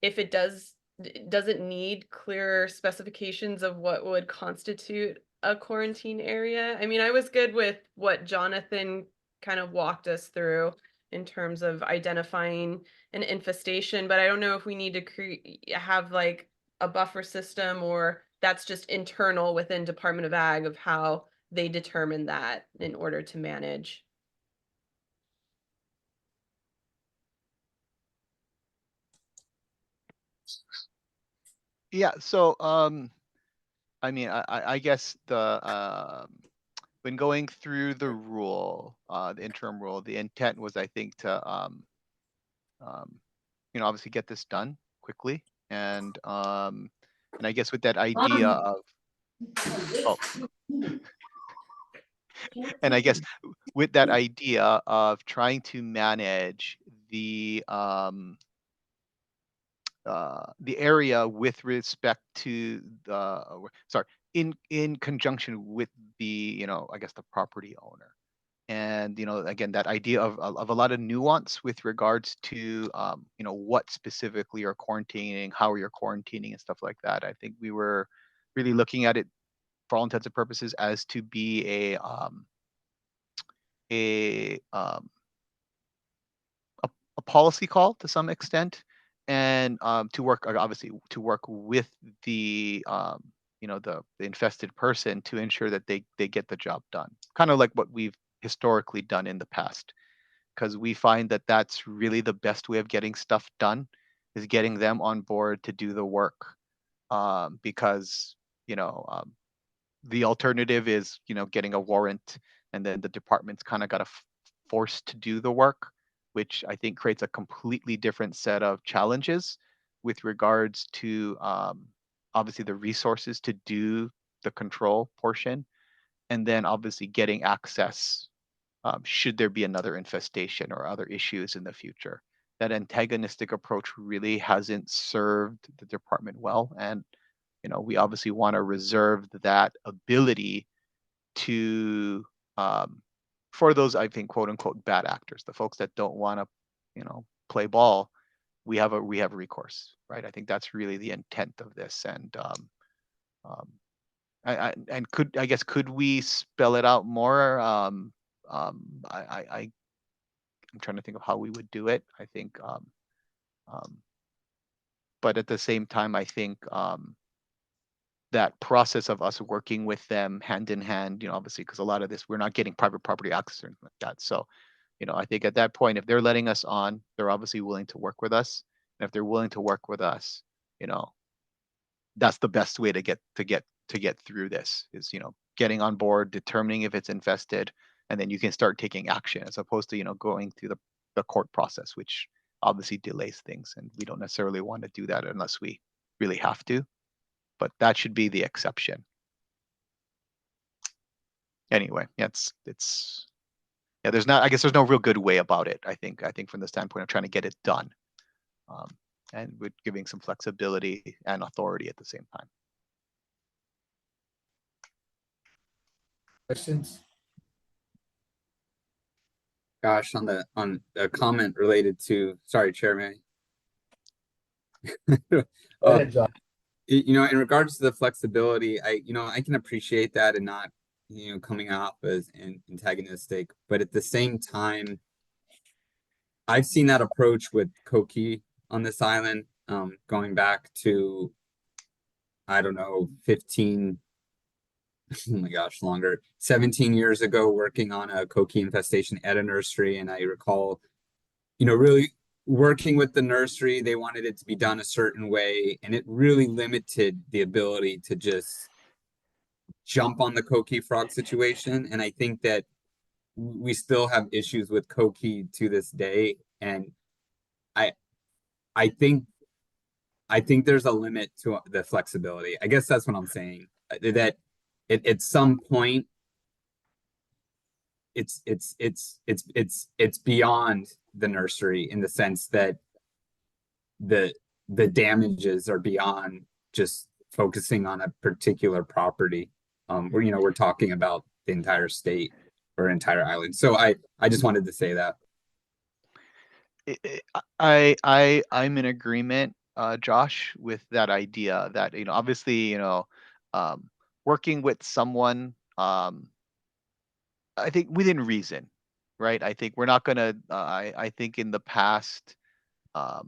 if it doesn't need clearer specifications of what would constitute a quarantine area. I mean, I was good with what Jonathan kind of walked us through in terms of identifying an infestation, but I don't know if we need to have like a buffer system, or that's just internal within Department of Ag of how they determine that in order to manage. Yeah, so I mean, I guess when going through the rule, the interim rule, the intent was, I think, to obviously get this done quickly, and I guess with that idea of and I guess with that idea of trying to manage the area with respect to in conjunction with the I guess the property owner, and again, that idea of a lot of nuance with regards to what specifically you're quarantining, how you're quarantining, and stuff like that. I think we were really looking at it for all intents and purposes as to be a policy call to some extent, and to work obviously to work with the the infested person to ensure that they get the job done, kind of like what we've historically done in the past, because we find that that's really the best way of getting stuff done, is getting them on board to do the work, because the alternative is getting a warrant, and then the department's kind of got forced to do the work, which I think creates a completely different set of challenges with regards to obviously the resources to do the control portion, and then obviously getting access should there be another infestation or other issues in the future. That antagonistic approach really hasn't served the department well, and we obviously want to reserve that ability to for those, I think, quote unquote bad actors, the folks that don't want to play ball. We have a recourse, right? I think that's really the intent of this, and I guess could we spell it out more? I'm trying to think of how we would do it. I think but at the same time, I think that process of us working with them hand in hand, obviously, because a lot of this, we're not getting private property access or anything like that. So, I think at that point, if they're letting us on, they're obviously willing to work with us. And if they're willing to work with us, that's the best way to get through this, is, getting on board, determining if it's infested, and then you can start taking action, as opposed to, going through the court process, which obviously delays things. And we don't necessarily want to do that unless we really have to, but that should be the exception. Anyway, it's yeah, I guess there's no real good way about it. I think from the standpoint of trying to get it done, and with giving some flexibility and authority at the same time. Questions? Gosh, on the comment related to, sorry, Chairman. Go ahead, John. In regards to the flexibility, I can appreciate that, and not, coming off as antagonistic, but at the same time, I've seen that approach with Koki on this island, going back to, I don't know, 15, oh my gosh, longer, 17 years ago, working on a Koki infestation at a nursery. And I recall, really working with the nursery. They wanted it to be done a certain way, and it really limited the ability to just jump on the Koki frog situation. And I think that we still have issues with Koki to this day. And I think there's a limit to the flexibility. I guess that's what I'm saying. That at some point, it's beyond the nursery, in the sense that the damages are beyond just focusing on a particular property. We're talking about the entire state or entire island. So I just wanted to say that. I'm in agreement, Josh, with that idea that, obviously, working with someone, I think within reason, right? I think we're not gonna, I think in the past, I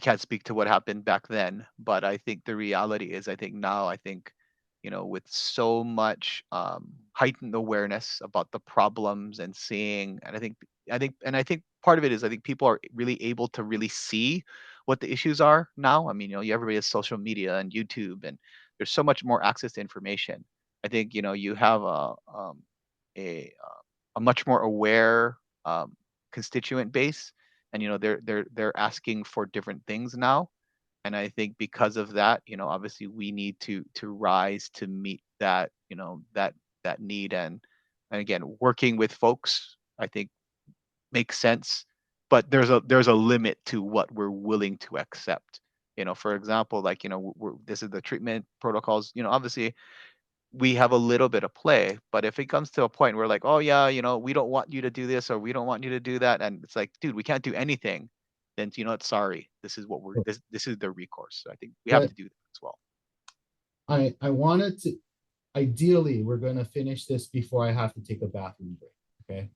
can't speak to what happened back then, but I think the reality is, I think now, with so much heightened awareness about the problems and seeing, and I think part of it is, I think people are really able to really see what the issues are now. I mean, everybody has social media and YouTube, and there's so much more access to information. I think, you have a much more aware constituent base, and they're asking for different things now. And I think because of that, obviously we need to rise to meet that, that need. And again, working with folks, I think, makes sense, but there's a limit to what we're willing to accept. For example, like, this is the treatment protocols. Obviously we have a little bit of play, but if it comes to a point where, like, oh yeah, we don't want you to do this, or we don't want you to do that, and it's like, dude, we can't do anything, then sorry, this is what we're this is the recourse. So I think we have But to do that as well. I wanted to, ideally, we're gonna finish this before I have to take a bathroom break, okay?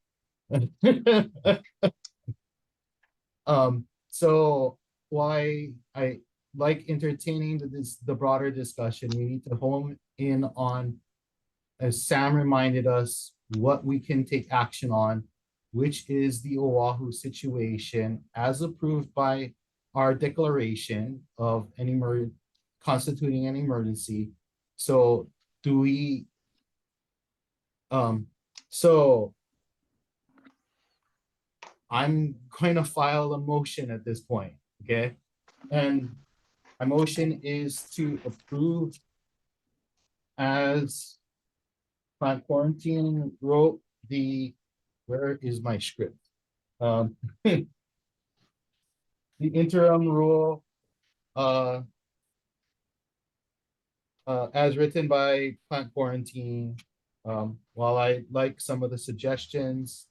So why I like entertaining the broader discussion, we need to hone in on, as Sam reminded us, what we can take action on, which is the Oahu situation as approved by our declaration of constituting an emergency. So do we, so I'm going to file a motion at this point, okay? And my motion is to approve as Plant Quarantine wrote where is my script? The interim rule, as written by Plant Quarantine. While I like some of the suggestions,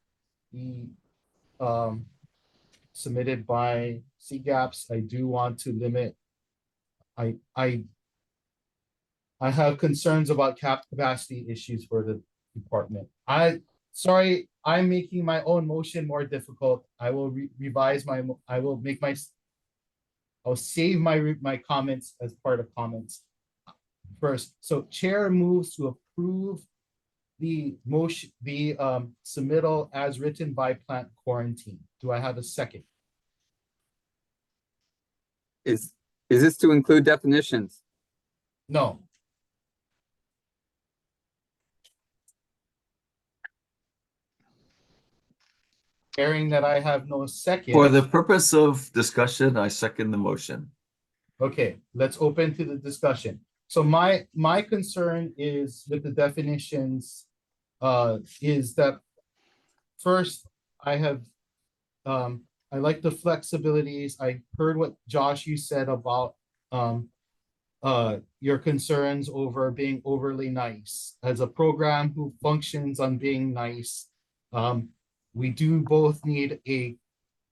submitted by CGAPs, I do want to limit. I have concerns about capacity issues for the department. Sorry, I'm making my own motion more difficult. I will revise I'll save my comments as part of comments first. So chair moves to approve the motion, the submittal as written by Plant Quarantine. Do I have a second? Is this to include definitions? No. Hearing that I have no second. For the purpose of discussion, I second the motion. Okay, let's open to the discussion. So my concern is with the definitions, is that first I like the flexibilities. I heard what Josh, you said about your concerns over being overly nice. As a program who functions on being nice, we do both need a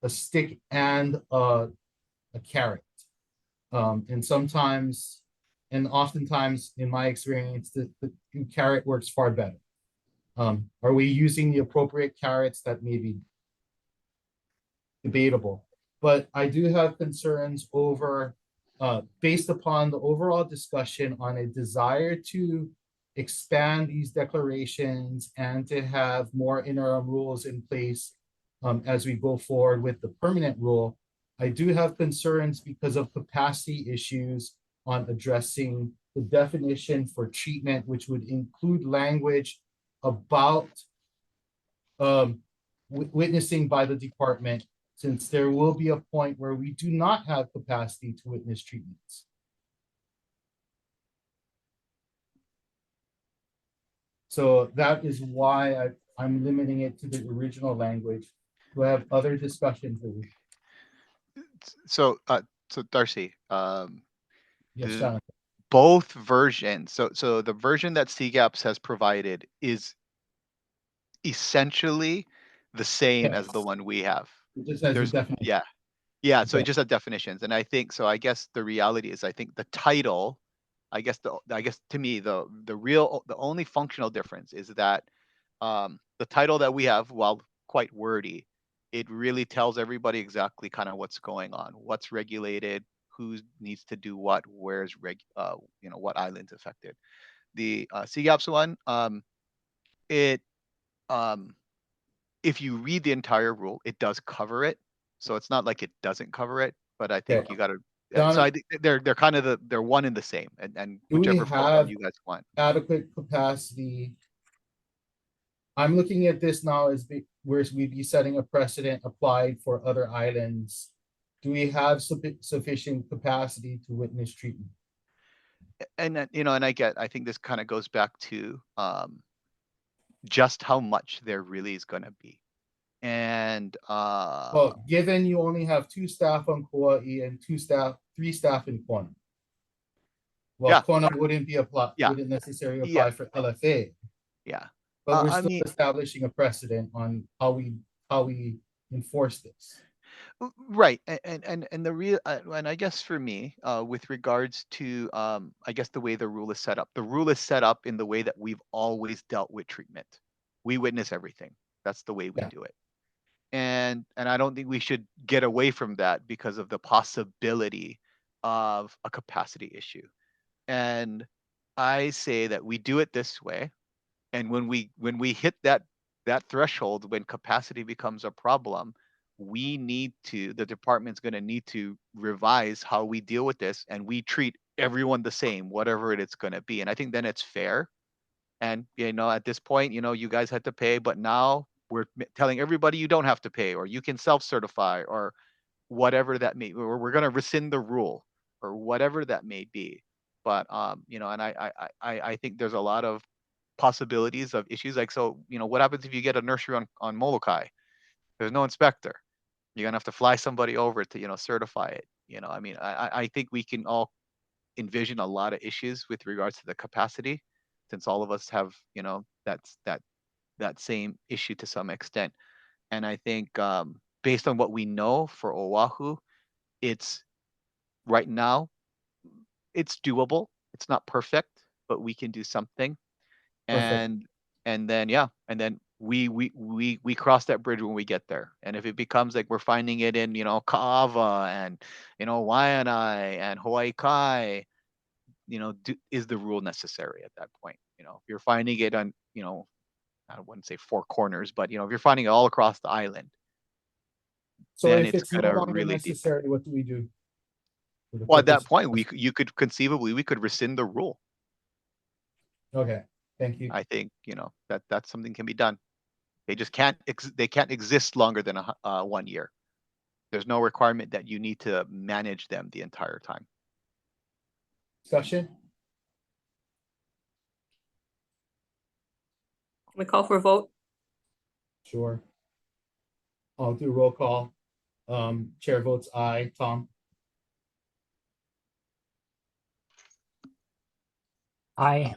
stick and a carrot. And sometimes, and oftentimes in my experience, the carrot works far better. Are we using the appropriate carrots? That may be debatable, but I do have concerns over, based upon the overall discussion on a desire to expand these declarations and to have more interim rules in place as we go forward with the permanent rule. I do have concerns because of capacity issues on addressing the definition for treatment, which would include language about witnessing by the department, since there will be a point where we do not have capacity to witness treatments. So that is why I'm limiting it to the original language. Do I have other discussions? So Darcy, Yes, Jonathan. both versions. So the version that CGAPS has provided is essentially the same as the one we have. It just has the definition. Yeah. So Okay. it just has definitions, and I think so. I guess the reality is, I think the title, I guess to me the only functional difference is that the title that we have, while quite wordy, it really tells everybody exactly kind of what's going on, what's regulated, who needs to do what, where's what island's affected. The CGAPS one, if you read the entire rule, it does cover it. So it's not like it doesn't cover it. but I think Okay. you got to. Donna- So I think they're kind of they're one and the same, and Do we whichever protocol have- you guys want. Adequate capacity. I'm looking at this now as where we'd be setting a precedent applied for other islands. Do we have sufficient capacity to witness treatment? And then, and I think this kind of goes back to just how much there really is going to be. And Well, given you only have 2 staff on Kauai and 3 staff in Kona. Well, Yeah. Kona wouldn't be wouldn't necessarily apply for LFA. Yeah. But we're I still mean, establishing a precedent on how we enforce this. right. And the real and I guess for me, with regards to I guess the way the rule is set up in the way that we've always dealt with treatment. We witness everything. That's the way we do it. And I don't think we should get away from that because of the possibility of a capacity issue. And I say that we do it this way. And when we hit that threshold, when capacity becomes a problem, the department's going to need to revise how we deal with this, and we treat everyone the same, whatever it's going to be. And I think then it's fair. And at this point, you guys had to pay, but now we're telling everybody you don't have to pay, or you can self-certify, or whatever that may, or we're going to rescind the rule, or whatever that may be. But and I think there's a lot of possibilities of issues. Like, so what happens if you get a nursery on Molokai? There's no inspector. You're gonna have to fly somebody over to certify it. I mean, I think we can all envision a lot of issues with regards to the capacity, since all of us have that same issue to some extent. And I think based on what we know for Oahu, it's right now it's doable. It's not perfect, but we can do something. Perfect. And then we cross that bridge when we get there. And if it becomes like we're finding it in Kaava and Waianae and Hawaii Kai, is the rule necessary at that point? If you're finding it on I wouldn't say 4 corners, but if you're finding it all across the island, So then if it's no gonna longer really necessary, what do we do? well, at that point, we could rescind the rule. Okay, thank you. I think that's something can be done. They just can't exist longer than 1 year. There's no requirement that you need to manage them the entire time. Discussion? Can we call for a vote? Sure. I'll do roll call. Chair votes aye. Tom? Aye.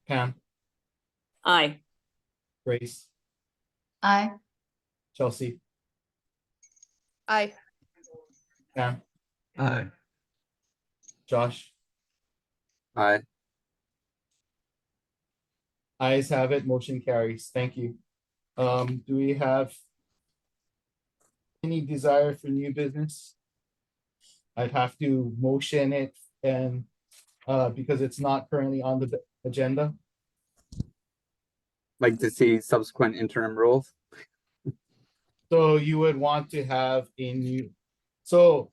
Pam? Aye. Grace? Aye. Chelsea? Aye. Pam? Aye. Josh? Aye. Ayes have it, motion carries. Thank you. Do we have any desire for new business? I'd have to motion it and because it's not currently on the agenda. Like to see subsequent interim rules. So you would want to have a new, so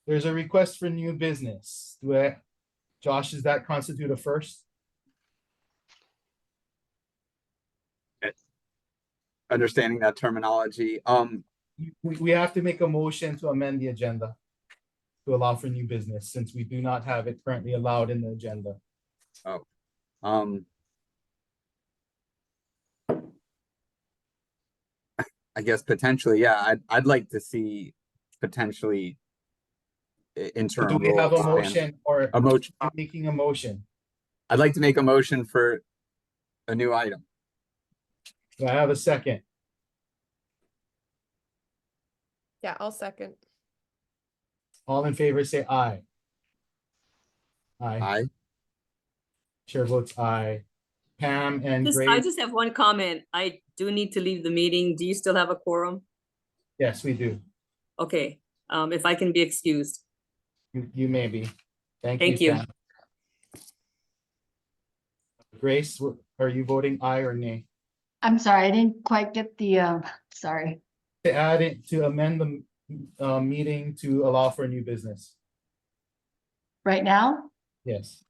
there's a request for new business. Josh, does that constitute a first? Understanding that terminology. We have to make a motion to amend the agenda to allow for new business, since we do not have it currently allowed in the agenda. I guess potentially, yeah. I'd like to see potentially interim Do we have a rules motion or a motion. making a motion? I'd like to make a motion for a new item. Do I have a second? Yeah, I'll second. All in favor, say aye. Aye. Aye. Chair votes aye. Pam and I Grace, just have one comment. I do need to leave the meeting. Do you still have a quorum? yes, we do. Okay, if I can be excused. You may be. Thank Thank you. you. Pam. Grace, are you voting aye or nay? I'm sorry, I didn't quite get the, sorry. To add it, to amend the meeting to allow for new business? Right now, Yes.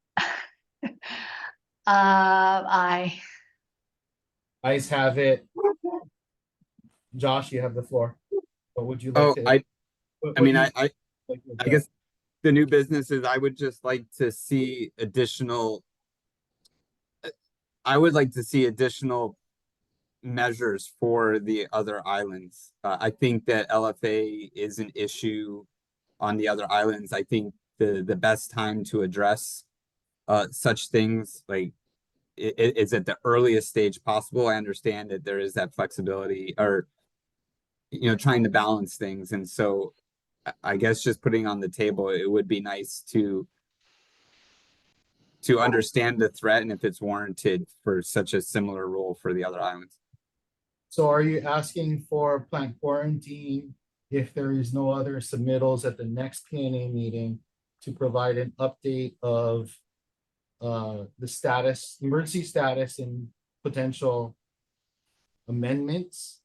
I, Ayes have it. Josh, you have the floor. What would you like Oh, to? I what mean, do you I like to I address? guess the new businesses, I would just like to see additional, I would like to see additional measures for the other islands. I think that LFA is an issue on the other islands. I think the best time to address such things like is at the earliest stage possible. I understand that there is that flexibility or trying to balance things, and so I guess just putting on the table, it would be nice to understand the threat and if it's warranted for such a similar rule for the other islands. So are you asking for plant quarantine if there is no other submittals at the next PNA meeting to provide an update of the status, emergency status and potential amendments?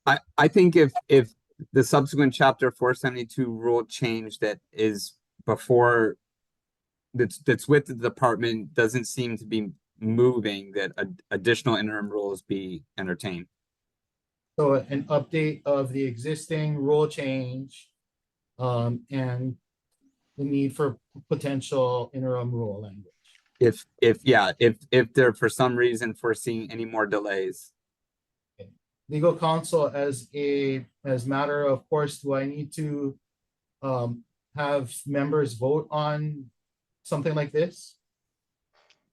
I think if the subsequent chapter 472 rule change that is before that's with the department doesn't seem to be moving, that additional interim rules be entertained. So an update of the existing rule change and the need for potential interim rule language. If they're for some reason foreseeing any more delays. Legal counsel, as matter of course, do I need to have members vote on something like this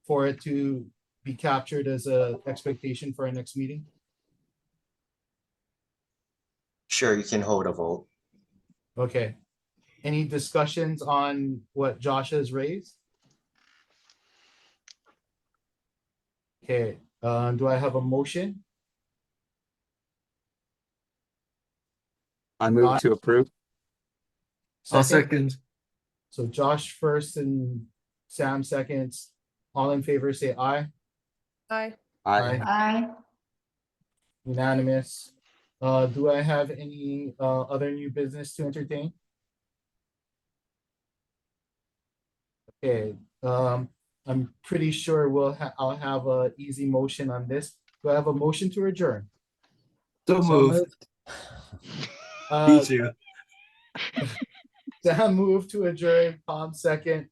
for it to be captured as a expectation for our next meeting? Sure, you can hold a vote. Okay. Any discussions on what Josh has raised? Okay, do I have a motion? I move to approve. I'll second. So Josh first and Sam seconds. All in favor, say aye. Aye. Aye. I, Unanimous. Do I have any other new business to entertain? Okay, I'm pretty sure I'll have a easy motion on this. Do I have a motion to adjourn? So moved. Me too. Sam move to adjourn, Tom second.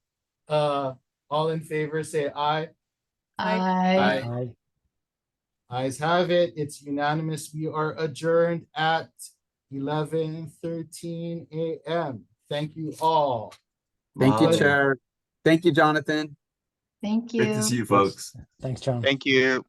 All in favor, say aye. I. Ayes have it. It's unanimous. We are adjourned at 11:13 a.m. Thank you all. Thank you, Wow. Chair. Thank you, Jonathan. Thank Great to you. see you folks. Thanks, John. Thank you.